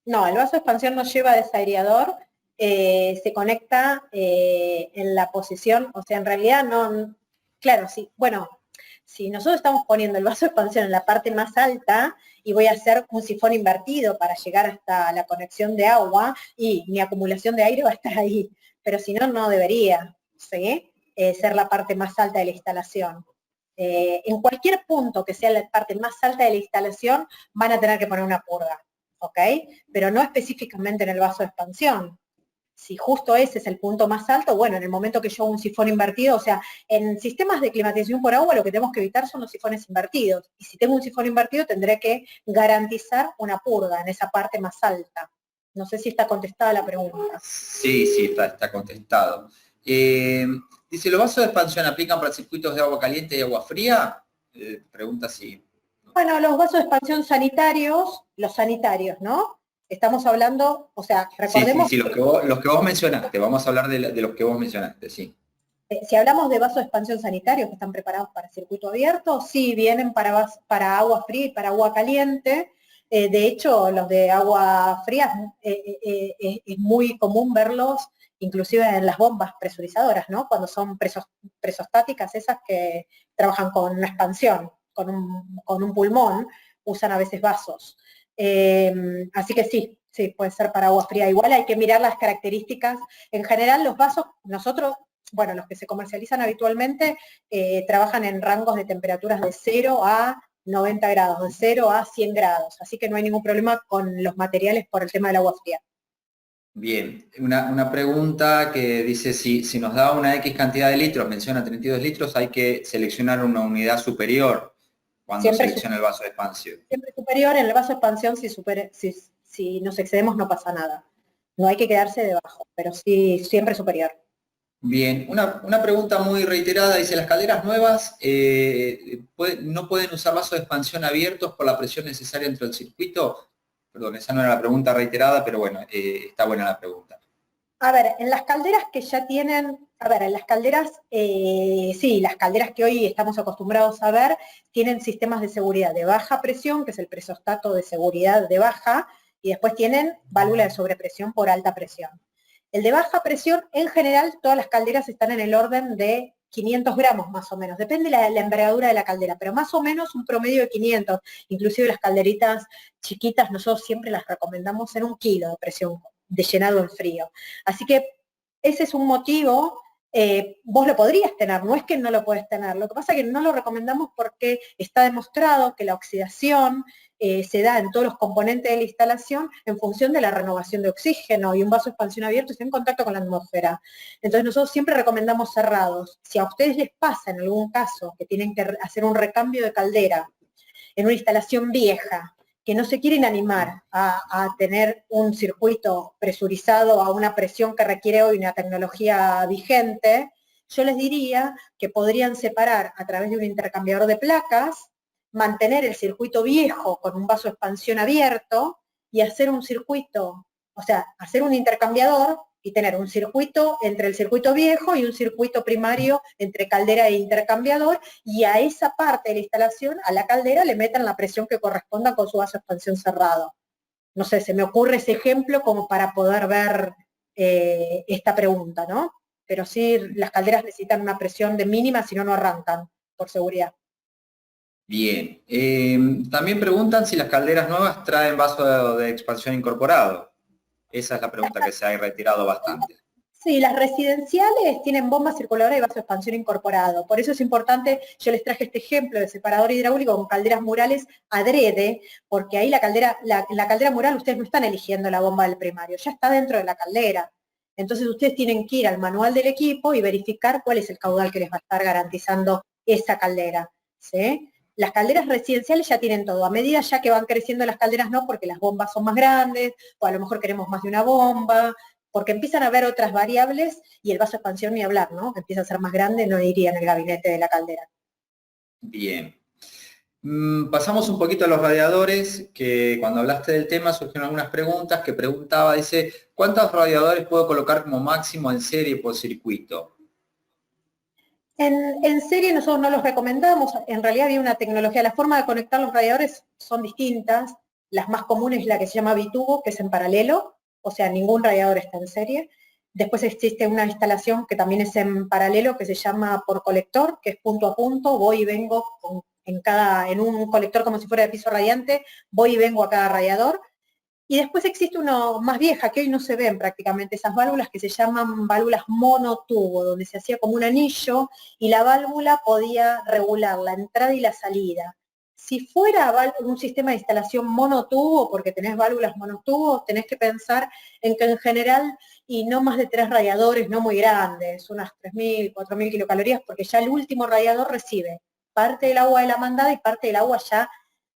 No, el vaso de expansión no lleva desagregador, se conecta en la posición, o sea, en realidad no, claro, sí, bueno, si nosotros estamos poniendo el vaso de expansión en la parte más alta y voy a hacer un sifón invertido para llegar hasta la conexión de agua y mi acumulación de aire va a estar ahí, pero si no, no debería, ¿sí? Ser la parte más alta de la instalación. En cualquier punto que sea la parte más alta de la instalación van a tener que poner una purga, ¿ok? Pero no específicamente en el vaso de expansión. Si justo ese es el punto más alto, bueno, en el momento que yo hago un sifón invertido, o sea, en sistemas de climatización por agua lo que tenemos que evitar son los sifones invertidos. Y si tengo un sifón invertido tendré que garantizar una purga en esa parte más alta. No sé si está contestada la pregunta. Sí, está contestado. Dice, ¿los vasos de expansión aplican para circuitos de agua caliente y agua fría? Pregunta si... Bueno, los vasos de expansión sanitarios, los sanitarios, ¿no? Estamos hablando, o sea, recordemos... Sí, los que vos mencionaste, vamos a hablar de los que vos mencionaste, sí. Si hablamos de vasos de expansión sanitarios que están preparados para circuito abierto, sí, vienen para agua fría y para agua caliente. De hecho, los de agua fría es muy común verlos, inclusive en las bombas presurizadoras, ¿no? Cuando son presostáticas, esas que trabajan con una expansión, con un pulmón, usan a veces vasos. Así que sí, puede ser para agua fría. Igual hay que mirar las características. En general, los vasos, nosotros, bueno, los que se comercializan habitualmente, trabajan en rangos de temperaturas de 0 a 90 grados, de 0 a 100 grados. Así que no hay ningún problema con los materiales por el tema del agua fría. Bien, una pregunta que dice, si nos da una X cantidad de litros, menciona 32 litros, hay que seleccionar una unidad superior cuando siempre selecciona el vaso de expansión. Siempre superior, en el vaso de expansión si nos excedemos no pasa nada. No hay que quedarse debajo, pero sí siempre superior. Bien, una pregunta muy reiterada, dice, ¿las calderas nuevas no pueden usar vasos de expansión abiertos por la presión necesaria dentro del circuito? Perdón, esa no era la pregunta reiterada, pero bueno, está buena la pregunta. A ver, en las calderas que ya tienen, en las calderas, sí, las calderas que hoy estamos acostumbrados a ver, tienen sistemas de seguridad de baja presión, que es el presostato de seguridad de baja, y después tienen válvula de sobrepresión por alta presión. El de baja presión, en general, todas las calderas están en el orden de 500 gramos más o menos, depende de la envergadura de la caldera, pero más o menos un promedio de 500, inclusive las calderitas chiquitas nosotros siempre las recomendamos en 1 kilo de presión de llenado en frío. Así que ese es un motivo. Vos lo podrías tener, no es que no lo podés tener, lo que pasa es que no lo recomendamos porque está demostrado que la oxidación se da en todos los componentes de la instalación en función de la renovación de oxígeno, y un vaso de expansión abierto está en contacto con la atmósfera. Entonces nosotros siempre recomendamos cerrados. Si a ustedes les pasa en algún caso que tienen que hacer un recambio de caldera en una instalación vieja, que no se quieren animar a tener un circuito presurizado a una presión que requiere hoy una tecnología vigente, yo les diría que podrían separar a través de un intercambiador de placas, mantener el circuito viejo con un vaso de expansión abierto y hacer un circuito, o sea, hacer un intercambiador y tener un circuito entre el circuito viejo y un circuito primario entre caldera e intercambiador, y a esa parte de la instalación, a la caldera, le metan la presión que corresponda con su vaso de expansión cerrado. No sé, se me ocurre ese ejemplo como para poder ver esta pregunta, ¿no? Pero sí, las calderas necesitan una presión de mínima, si no, no arrancan, por seguridad. Bien. También preguntan si las calderas nuevas traen vaso de expansión incorporado. Esa es la pregunta que se ha retirado bastante. Sí, las residenciales tienen bomba circuladora y vaso de expansión incorporado. Por eso es importante, yo les traje este ejemplo de separador hidráulico con calderas murales adrede, porque ahí la caldera mural ustedes no están eligiendo la bomba del primario, ya está dentro de la caldera. Entonces ustedes tienen que ir al manual del equipo y verificar cuál es el caudal que les va a estar garantizando esa caldera, ¿sí? Las calderas residenciales ya tienen todo. A medida ya que van creciendo las calderas no, porque las bombas son más grandes, o a lo mejor queremos más de una bomba, porque empiezan a haber otras variables, y el vaso de expansión ni hablar, ¿no? Empieza a ser más grande, no iría en el gabinete de la caldera. Bien. Pasamos un poquito a los radiadores, que cuando hablaste del tema surgieron algunas preguntas, que preguntaba, dice, ¿cuántos radiadores puedo colocar como máximo en serie por circuito? En serie nosotros no los recomendamos, en realidad había una tecnología, la forma de conectar los radiadores son distintas, las más comunes es la que se llama bitubo, que es en paralelo, o sea, ningún radiador está en serie. Después existe una instalación que también es en paralelo, que se llama por colector, que es punto a punto, voy y vengo en un colector como si fuera de piso radiante, voy y vengo a cada radiador. Y después existe uno más vieja, que hoy no se ven prácticamente, esas válvulas que se llaman válvulas monotubo, donde se hacía como un anillo y la válvula podía regular la entrada y la salida. Si fuera un sistema de instalación monotubo, porque tenés válvulas monotubo, tenés que pensar en que en general, y no más de 3 radiadores, no muy grandes, unas 3.000, 4.000 kilocalorías, porque ya el último radiador recibe parte del agua de la mandada y parte del agua ya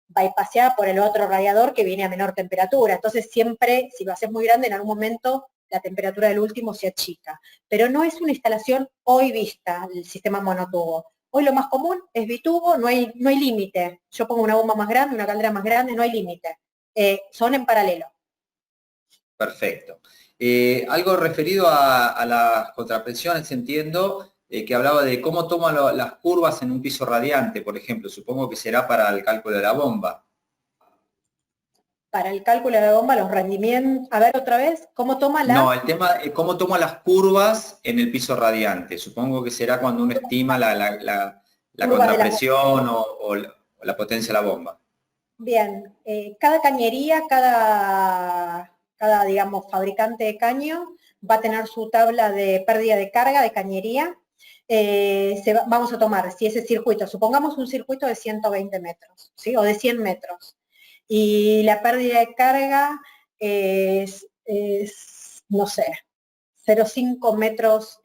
bypaseada por el otro radiador que viene a menor temperatura. Entonces siempre, si lo haces muy grande, en algún momento la temperatura del último se achica. Pero no es una instalación hoy vista, el sistema monotubo. Hoy lo más común es bitubo, no hay límite. Yo pongo una bomba más grande, una caldera más grande, no hay límite. Son en paralelo. Perfecto. Algo referido a las contrapresiones, entiendo, que hablaba de cómo toma las curvas en un piso radiante, por ejemplo. Supongo que será para el cálculo de la bomba. Para el cálculo de la bomba, los rendimientos... A ver, otra vez, ¿cómo toma la...? No, el tema es cómo toma las curvas en el piso radiante. Supongo que será cuando uno estima la contrapresión o la potencia de la bomba. Bien, cada cañería, cada, digamos, fabricante de caño va a tener su tabla de pérdida de carga de cañería. Vamos a tomar, si ese circuito, supongamos un circuito de 120 metros, ¿sí? O de 100 metros. Y la pérdida de carga es no sé, 0,5 metros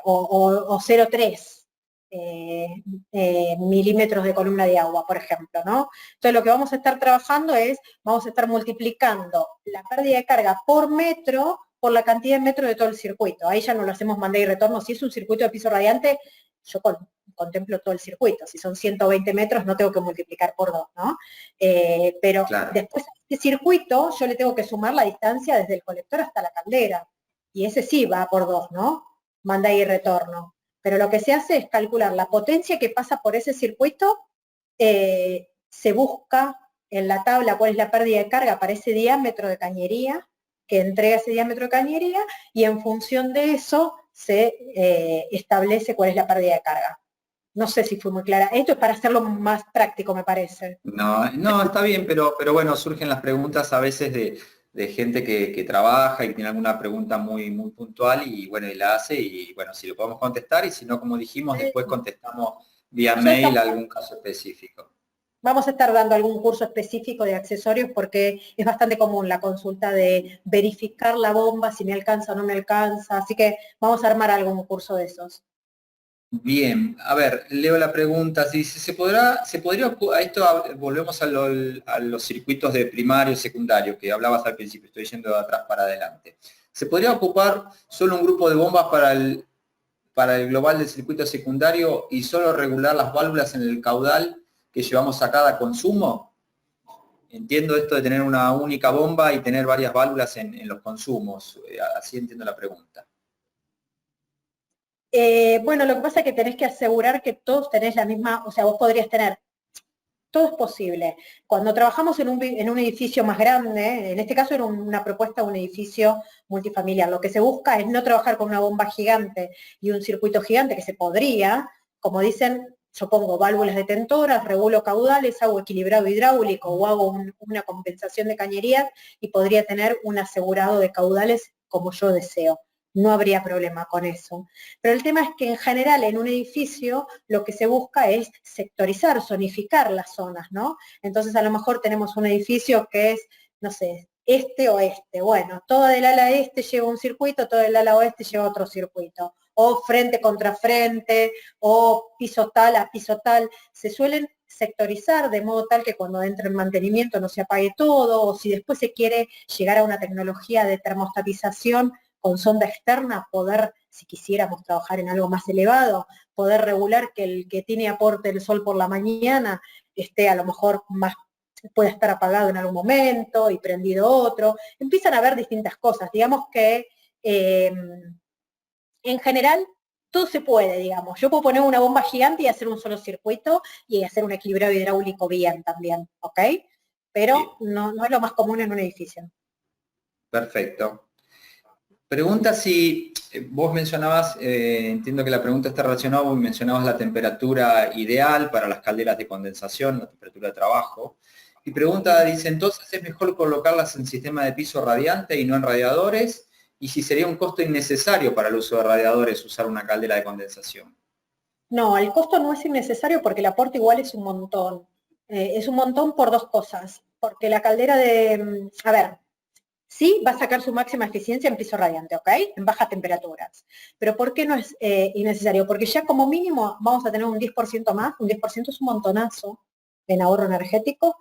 o 0,3 milímetros de columna de agua, por ejemplo, ¿no? Entonces lo que vamos a estar trabajando es, vamos a estar multiplicando la pérdida de carga por metro por la cantidad de metros de todo el circuito. Ahí ya no lo hacemos mandada y retorno. Si es un circuito de piso radiante, yo contemplo todo el circuito. Si son 120 metros, no tengo que multiplicar por 2, ¿no? Pero claro, después de este circuito, yo le tengo que sumar la distancia desde el colector hasta la caldera. Y ese sí va por 2, ¿no? Manda y retorno. Pero lo que se hace es calcular la potencia que pasa por ese circuito, se busca en la tabla cuál es la pérdida de carga para ese diámetro de cañería, que entrega ese diámetro de cañería, y en función de eso se establece cuál es la pérdida de carga. No sé si fue muy clara. Esto es para hacerlo más práctico, me parece. No, está bien, pero bueno, surgen las preguntas a veces de gente que trabaja y que tiene alguna pregunta muy, muy puntual y bueno, y la hace y bueno, si lo podemos contestar y si no, como dijimos, después contestamos vía Ya mail estamos. algún caso específico. Vamos a estar dando algún curso específico de accesorios porque es bastante común la consulta de verificar la bomba, si me alcanza o no me alcanza, así que vamos a armar algún curso de esos. Bien, a ver, leo la pregunta, si se podría, a esto volvemos a los circuitos de primario y secundario que hablabas al principio, estoy yendo de atrás para adelante. ¿Se podría ocupar solo un grupo de bombas para el global del circuito secundario y solo regular las válvulas en el caudal que llevamos a cada consumo? Entiendo esto de tener una única bomba y tener varias válvulas en los consumos, así entiendo la pregunta. Bueno, lo que pasa es que tenés que asegurar que todos tenés la misma, o sea, vos podrías tener, todo es posible. Cuando trabajamos en un edificio más grande, en este caso era una propuesta de un edificio multifamiliar, lo que se busca es no trabajar con una bomba gigante y un circuito gigante que se podría, como dicen, yo pongo válvulas detentoras, regulo caudales, hago equilibrado hidráulico o hago una compensación de cañerías y podría tener un asegurado de caudales como yo deseo. No habría problema con eso. Pero el tema es que en general en un edificio lo que se busca es sectorizar, zonificar las zonas, ¿no? Entonces a lo mejor tenemos un edificio que es, no sé, este-oeste. Bueno, todo del ala este lleva un circuito, todo del ala oeste lleva otro circuito. O frente contra frente, o piso tal a piso tal. Se suelen sectorizar de modo tal que cuando entre en mantenimiento no se apague todo, o si después se quiere llegar a una tecnología de termostatización con sonda externa, poder, si quisiéramos trabajar en algo más elevado, poder regular que el que tiene aporte del sol por la mañana esté a lo mejor más, puede estar apagado en algún momento y prendido otro. Empiezan a haber distintas cosas. Digamos que en general todo se puede, digamos. Yo puedo poner una bomba gigante y hacer un solo circuito y hacer un equilibrado hidráulico bien también, ¿ok? Pero no es lo más común en un edificio. Perfecto. Pregunta si vos mencionabas, entiendo que la pregunta está relacionada, vos mencionabas la temperatura ideal para las calderas de condensación, la temperatura de trabajo. Y pregunta, dice, entonces es mejor colocarlas en sistema de piso radiante y no en radiadores, y si sería un costo innecesario para el uso de radiadores usar una caldera de condensación. No, el costo no es innecesario porque el aporte igual es un montón. Es un montón por dos cosas. Porque la caldera de, a ver, sí va a sacar su máxima eficiencia en piso radiante, ¿ok? En bajas temperaturas. Pero ¿por qué no es innecesario? Porque ya como mínimo vamos a tener un 10% más, un 10% es un montonazo en ahorro energético.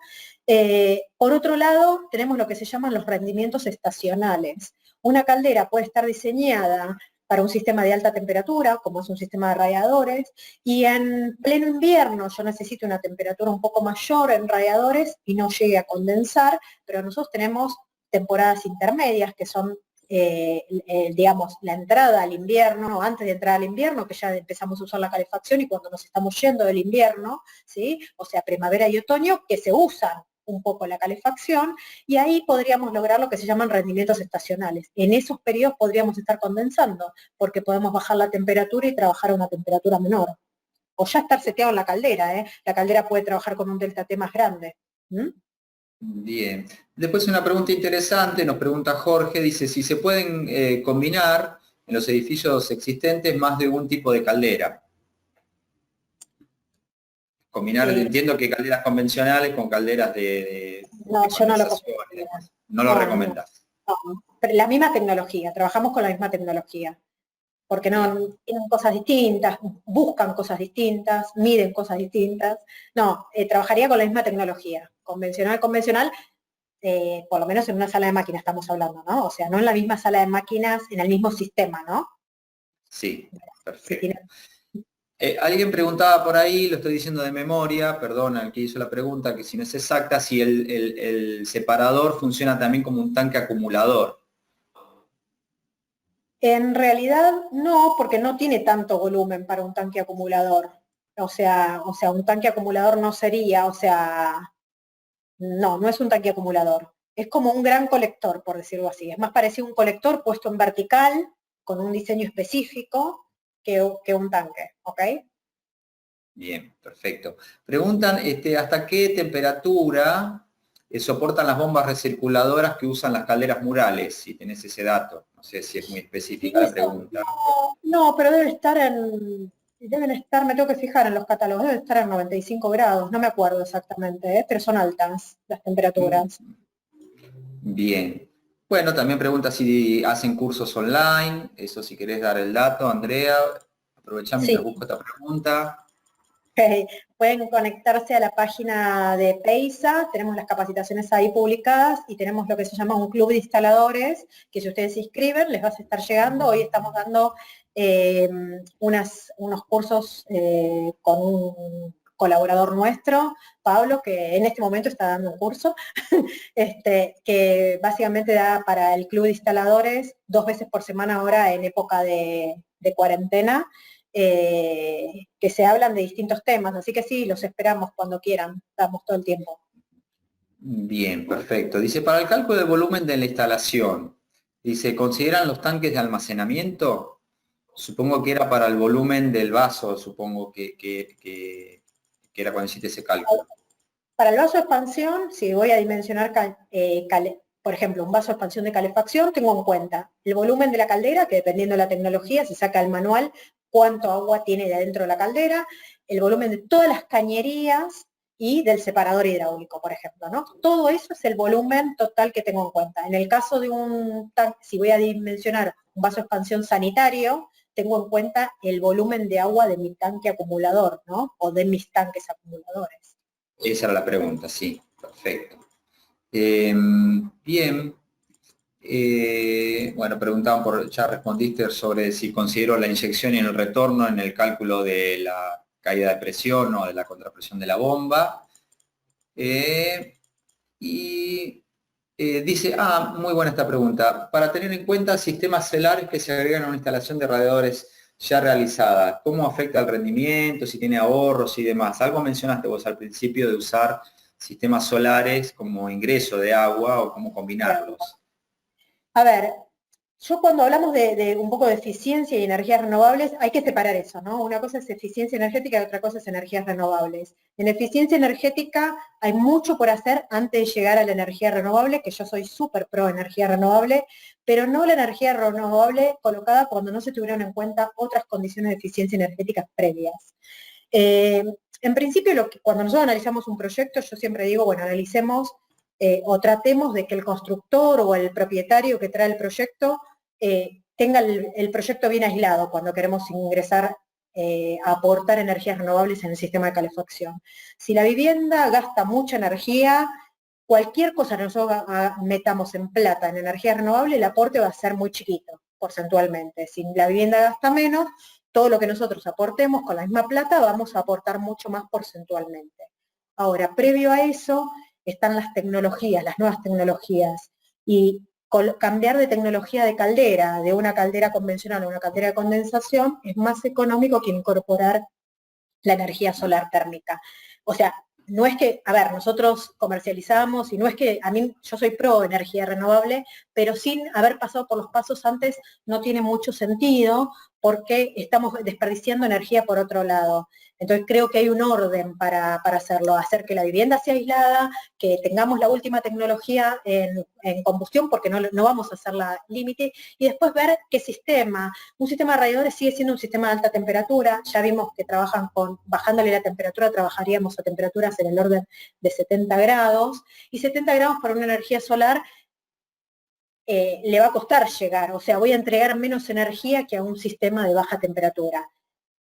Por otro lado, tenemos lo que se llaman los rendimientos estacionales. Una caldera puede estar diseñada para un sistema de alta temperatura, como es un sistema de radiadores, y en pleno invierno yo necesito una temperatura un poco mayor en radiadores y no llegue a condensar, pero nosotros tenemos temporadas intermedias, que son, digamos, la entrada al invierno, antes de entrar al invierno, que ya empezamos a usar la calefacción, y cuando nos estamos yendo del invierno, ¿sí? O sea, primavera y otoño, que se usan un poco la calefacción, y ahí podríamos lograr lo que se llaman rendimientos estacionales. En esos periodos podríamos estar condensando, porque podemos bajar la temperatura y trabajar a una temperatura menor. O ya estar seteado en la caldera, ¿eh? La caldera puede trabajar con un delta T más grande. ¿Mm? Bien. Después una pregunta interesante, nos pregunta Jorge, dice si se pueden combinar en los edificios existentes más de un tipo de caldera. Combinar, entiendo que calderas convencionales con calderas de No, yo no lo condensación y recomendaría. demás. No lo recomendás. No. Pero la misma tecnología, trabajamos con la misma tecnología, porque Bien. no tienen cosas distintas, buscan cosas distintas, miden cosas distintas. No, trabajaría con la misma tecnología, convencional, por lo menos en una sala de máquinas estamos hablando, ¿no? O sea, no en la misma sala de máquinas, en el mismo sistema, ¿no? Sí, Si perfecto. tiene- Alguien preguntaba por ahí, lo estoy diciendo de memoria, perdona el que hizo la pregunta, que si no es exacta, si el separador funciona también como un tanque acumulador. En realidad no, porque no tiene tanto volumen para un tanque acumulador. O sea, un tanque acumulador no sería, o sea, no es un tanque acumulador. Es como un gran colector, por decirlo así. Es más parecido a un colector puesto en vertical, con un diseño específico, que un tanque, ¿ok? Bien, perfecto. Preguntan hasta qué temperatura soportan las bombas recirculadoras que usan las calderas murales, si tenés ese dato. No sé si es muy específica la pregunta. No, pero deben estar, me tengo que fijar en los catálogos, deben estar en 95 grados, no me acuerdo exactamente, pero son altas las temperaturas. Bien. Bueno, también pregunta si hacen cursos online, eso si querés dar el dato, Andrea, aprovechá mientras busco esta pregunta. Pueden conectarse a la página de PEISA, tenemos las capacitaciones ahí publicadas y tenemos lo que se llama un club de instaladores, que si ustedes se inscriben les va a estar llegando. Hoy estamos dando unos cursos con un colaborador nuestro, Pablo, que en este momento está dando un curso, que básicamente da para el club de instaladores 2 veces por semana ahora en época de cuarentena, que se hablan de distintos temas, así que sí, los esperamos cuando quieran, estamos todo el tiempo. Bien, perfecto. Dice, para el cálculo del volumen de la instalación, dice, ¿consideran los tanques de almacenamiento? Supongo que era para el volumen del vaso, supongo que era cuando hiciste ese cálculo. Para el vaso de expansión, si voy a dimensionar, por ejemplo, un vaso de expansión de calefacción, tengo en cuenta el volumen de la caldera, que dependiendo de la tecnología, se saca el manual, cuánto agua tiene de adentro de la caldera, el volumen de todas las cañerías y del separador hidráulico, por ejemplo, ¿no? Todo eso es el volumen total que tengo en cuenta. En el caso de un tanque, si voy a dimensionar un vaso de expansión sanitario, tengo en cuenta el volumen de agua de mi tanque acumulador, ¿no? O de mis tanques acumuladores. Esa era la pregunta, sí, perfecto. Bien. Bueno, preguntaban ya respondiste sobre si considero la inyección y el retorno en el cálculo de la caída de presión o de la contrapresión de la bomba. Dice, muy buena esta pregunta, para tener en cuenta sistemas solares que se agregan a una instalación de radiadores ya realizada, ¿cómo afecta el rendimiento, si tiene ahorros y demás? Algo mencionaste vos al principio de usar sistemas solares como ingreso de agua o cómo combinarlos. A ver, yo cuando hablamos de un poco de eficiencia y energías renovables, hay que separar eso, ¿no? Una cosa es eficiencia energética y otra cosa es energías renovables. En eficiencia energética hay mucho por hacer antes de llegar a la energía renovable, que yo soy súper pro energía renovable, pero no la energía renovable colocada cuando no se tuvieron en cuenta otras condiciones de eficiencia energética previas. En principio, cuando nosotros analizamos un proyecto, yo siempre digo, bueno, analicemos o tratemos de que el constructor o el propietario que trae el proyecto tenga el proyecto bien aislado cuando queremos ingresar a aportar energías renovables en el sistema de calefacción. Si la vivienda gasta mucha energía, cualquier cosa que nosotros metamos en plata en energía renovable, el aporte va a ser muy chiquito, porcentualmente. Si la vivienda gasta menos, todo lo que nosotros aportemos con la misma plata vamos a aportar mucho más porcentualmente. Ahora, previo a eso, están las tecnologías, las nuevas tecnologías, y cambiar de tecnología de caldera, de una caldera convencional a una caldera de condensación, es más económico que incorporar la energía solar térmica. O sea, no es que, a ver, nosotros comercializamos y no es que, yo soy pro energía renovable, pero sin haber pasado por los pasos antes no tiene mucho sentido porque estamos desperdiciando energía por otro lado. Entonces creo que hay un orden para hacerlo, hacer que la vivienda sea aislada, que tengamos la última tecnología en combustión, porque no vamos a hacerla límite, y después ver qué sistema. Un sistema de radiadores sigue siendo un sistema de alta temperatura, ya vimos que trabajan bajándole la temperatura, trabajaríamos a temperaturas en el orden de 70 grados, y 70 grados para una energía solar le va a costar llegar, o sea, voy a entregar menos energía que a un sistema de baja temperatura.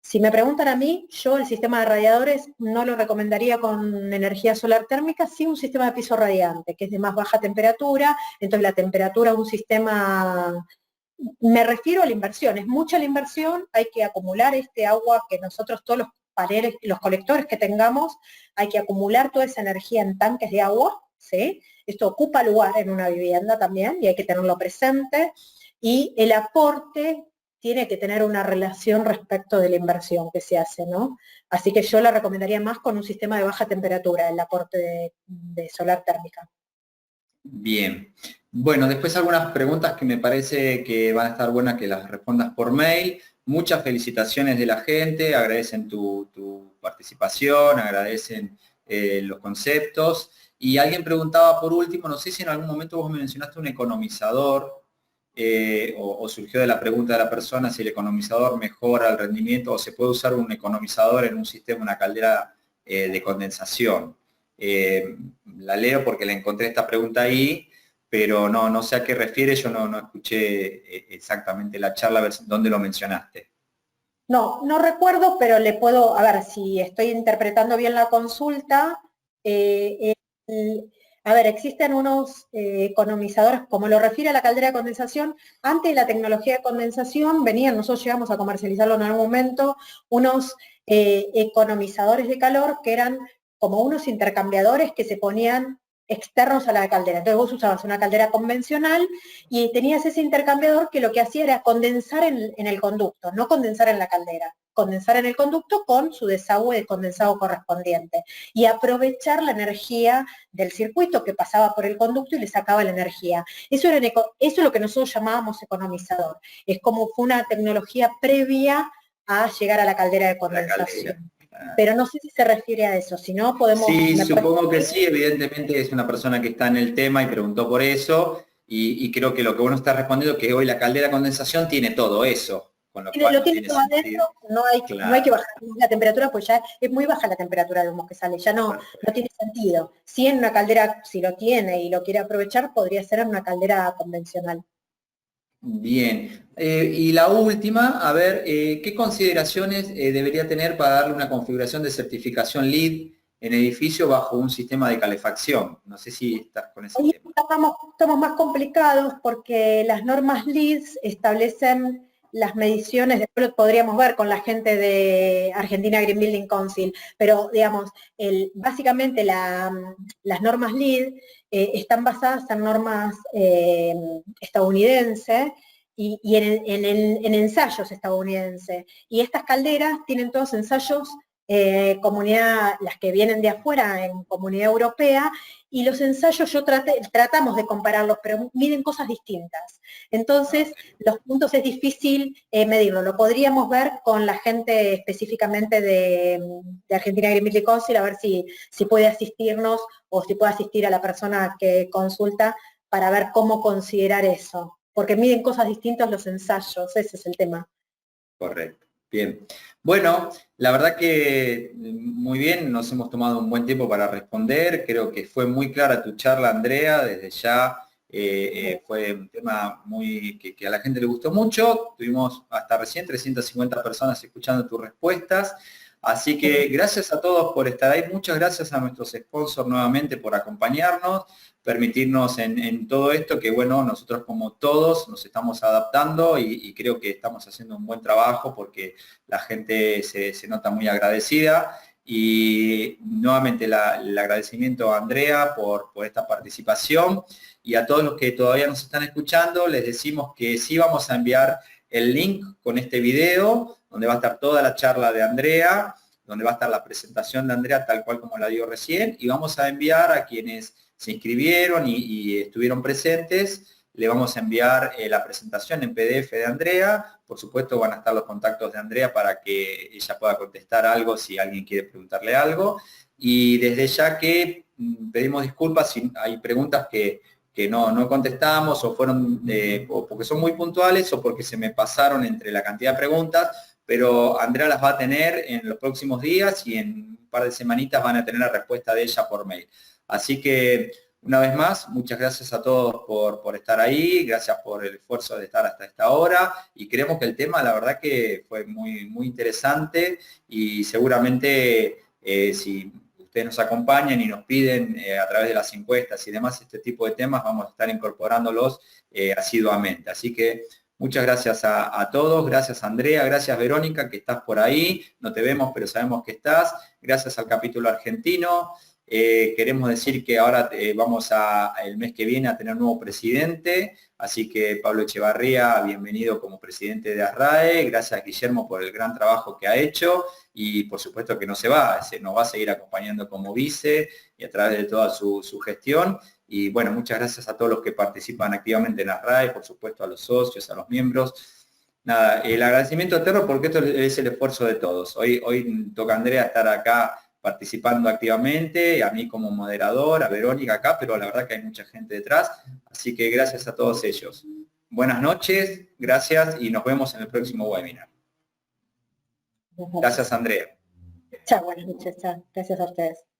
Si me preguntan a mí, yo el sistema de radiadores no lo recomendaría con energía solar térmica, sí un sistema de piso radiante, que es de más baja temperatura, entonces la temperatura de un sistema, me refiero a la inversión, es mucha la inversión, hay que acumular este agua que nosotros, todos los paneles, los colectores que tengamos, hay que acumular toda esa energía en tanques de agua, ¿sí? Esto ocupa lugar en una vivienda también y hay que tenerlo presente, y el aporte tiene que tener una relación respecto de la inversión que se hace, ¿no? Así que yo la recomendaría más con un sistema de baja temperatura, el aporte de solar térmica. Bien. Bueno, después algunas preguntas que me parece que van a estar buenas que las respondas por mail. Muchas felicitaciones de la gente, agradecen tu participación, agradecen los conceptos. Y alguien preguntaba por último, no sé si en algún momento vos me mencionaste un economizador, o surgió de la pregunta de la persona si el economizador mejora el rendimiento o se puede usar un economizador en un sistema, una caldera de condensación. La leo porque le encontré esta pregunta ahí, pero no sé a qué refiere, yo no escuché exactamente la charla, a ver dónde lo mencionaste. No recuerdo, pero le puedo, a ver si estoy interpretando bien la consulta. A ver, existen unos economizadores, como lo refiere a la caldera de condensación, antes de la tecnología de condensación venían, nosotros llegamos a comercializarlo en algún momento, unos economizadores de calor que eran como unos intercambiadores que se ponían externos a la caldera. Entonces vos usabas una caldera convencional y tenías ese intercambiador que lo que hacía era condensar en el conducto, no condensar en la caldera, condensar en el conducto con su desagüe de condensado correspondiente y aprovechar la energía del circuito que pasaba por el conducto y le sacaba la energía. Eso es lo que nosotros llamábamos economizador. Es como fue una tecnología previa a llegar a la caldera de condensación. Pero no sé si se refiere a eso, si no podemos... Sí, supongo que sí, evidentemente es una persona que está en el tema y preguntó por eso, y creo que lo que vos estás respondiendo es que hoy la caldera de condensación tiene todo eso, con lo cual lo no tiene tiene todo sentido. adentro, no hay que bajar la temperatura, pues ya es muy baja la temperatura del humo que sale, ya no tiene sentido. Si en una caldera, si lo tiene y lo quiere aprovechar, podría ser en una caldera convencional. Bien, y la última, a ver, ¿qué consideraciones debería tener para darle una configuración de certificación LEED en edificio bajo un sistema de calefacción? No sé si estás con ese Ahí tema. estamos más complicados porque las normas LEED establecen las mediciones, después lo podríamos ver con la gente de Argentina Green Building Council, pero digamos, básicamente las normas LEED están basadas en normas estadounidenses y en ensayos estadounidenses. Y estas calderas tienen todos ensayos comunidad, las que vienen de afuera en comunidad europea, y los ensayos tratamos de compararlos, pero miden cosas distintas. Entonces, los puntos es difícil medirlo. Lo podríamos ver con la gente específicamente de Argentina Green Building Council, a ver si puede asistirnos o si puede asistir a la persona que consulta para ver cómo considerar eso. Porque miden cosas distintas los ensayos, ese es el tema. Correcto. Bien. Bueno, la verdad que muy bien, nos hemos tomado un buen tiempo para responder. Creo que fue muy clara tu charla, Andrea, desde ya. Fue un tema que a la gente le gustó mucho. Tuvimos hasta recién 350 personas escuchando tus respuestas. Así que gracias a todos por estar ahí. Muchas gracias a nuestros sponsors nuevamente por acompañarnos, permitirnos en todo esto, que bueno, nosotros como todos nos estamos adaptando y creo que estamos haciendo un buen trabajo porque la gente se nota muy agradecida. Y nuevamente el agradecimiento a Andrea por esta participación, y a todos los que todavía nos están escuchando les decimos que sí vamos a enviar el link con este video donde va a estar toda la charla de Andrea, donde va a estar la presentación de Andrea tal cual como la dio recién, y vamos a enviar a quienes se inscribieron y estuvieron presentes, le vamos a enviar la presentación en PDF de Andrea. Por supuesto van a estar los contactos de Andrea para que ella pueda contestar algo si alguien quiere preguntarle algo. Y desde ya que pedimos disculpas si hay preguntas que no contestamos o fueron o porque son muy puntuales o porque se me pasaron entre la cantidad de preguntas, pero Andrea las va a tener en los próximos días y en un par de semanitas van a tener la respuesta de ella por mail. Así que, una vez más, muchas gracias a todos por estar ahí, gracias por el esfuerzo de estar hasta esta hora, y creemos que el tema, la verdad que fue muy, muy interesante, y seguramente si ustedes nos acompañan y nos piden a través de las encuestas y demás este tipo de temas, vamos a estar incorporándolos asiduamente. Así que muchas gracias a todos, gracias Andrea, gracias Verónica, que estás por ahí, no te vemos pero sabemos que estás, gracias al capítulo argentino. Queremos decir que ahora vamos el mes que viene a tener un nuevo presidente, así que Pablo Echevarría, bienvenido como presidente de ASRAE, gracias Guillermo por el gran trabajo que ha hecho, y por supuesto que no se va, nos va a seguir acompañando como vice y a través de toda su gestión. Y bueno, muchas gracias a todos los que participan activamente en ASRAE, por supuesto a los socios, a los miembros. Nada, el agradecimiento eterno porque esto es el esfuerzo de todos. Hoy toca a Andrea estar acá participando activamente, a mí como moderador, a Verónica acá, pero la verdad que hay mucha gente detrás, así que gracias a todos ellos. Buenas noches, gracias y nos vemos en el próximo webinar. Gracias, Andrea. Chao, buenas noches, chao. Gracias a ustedes.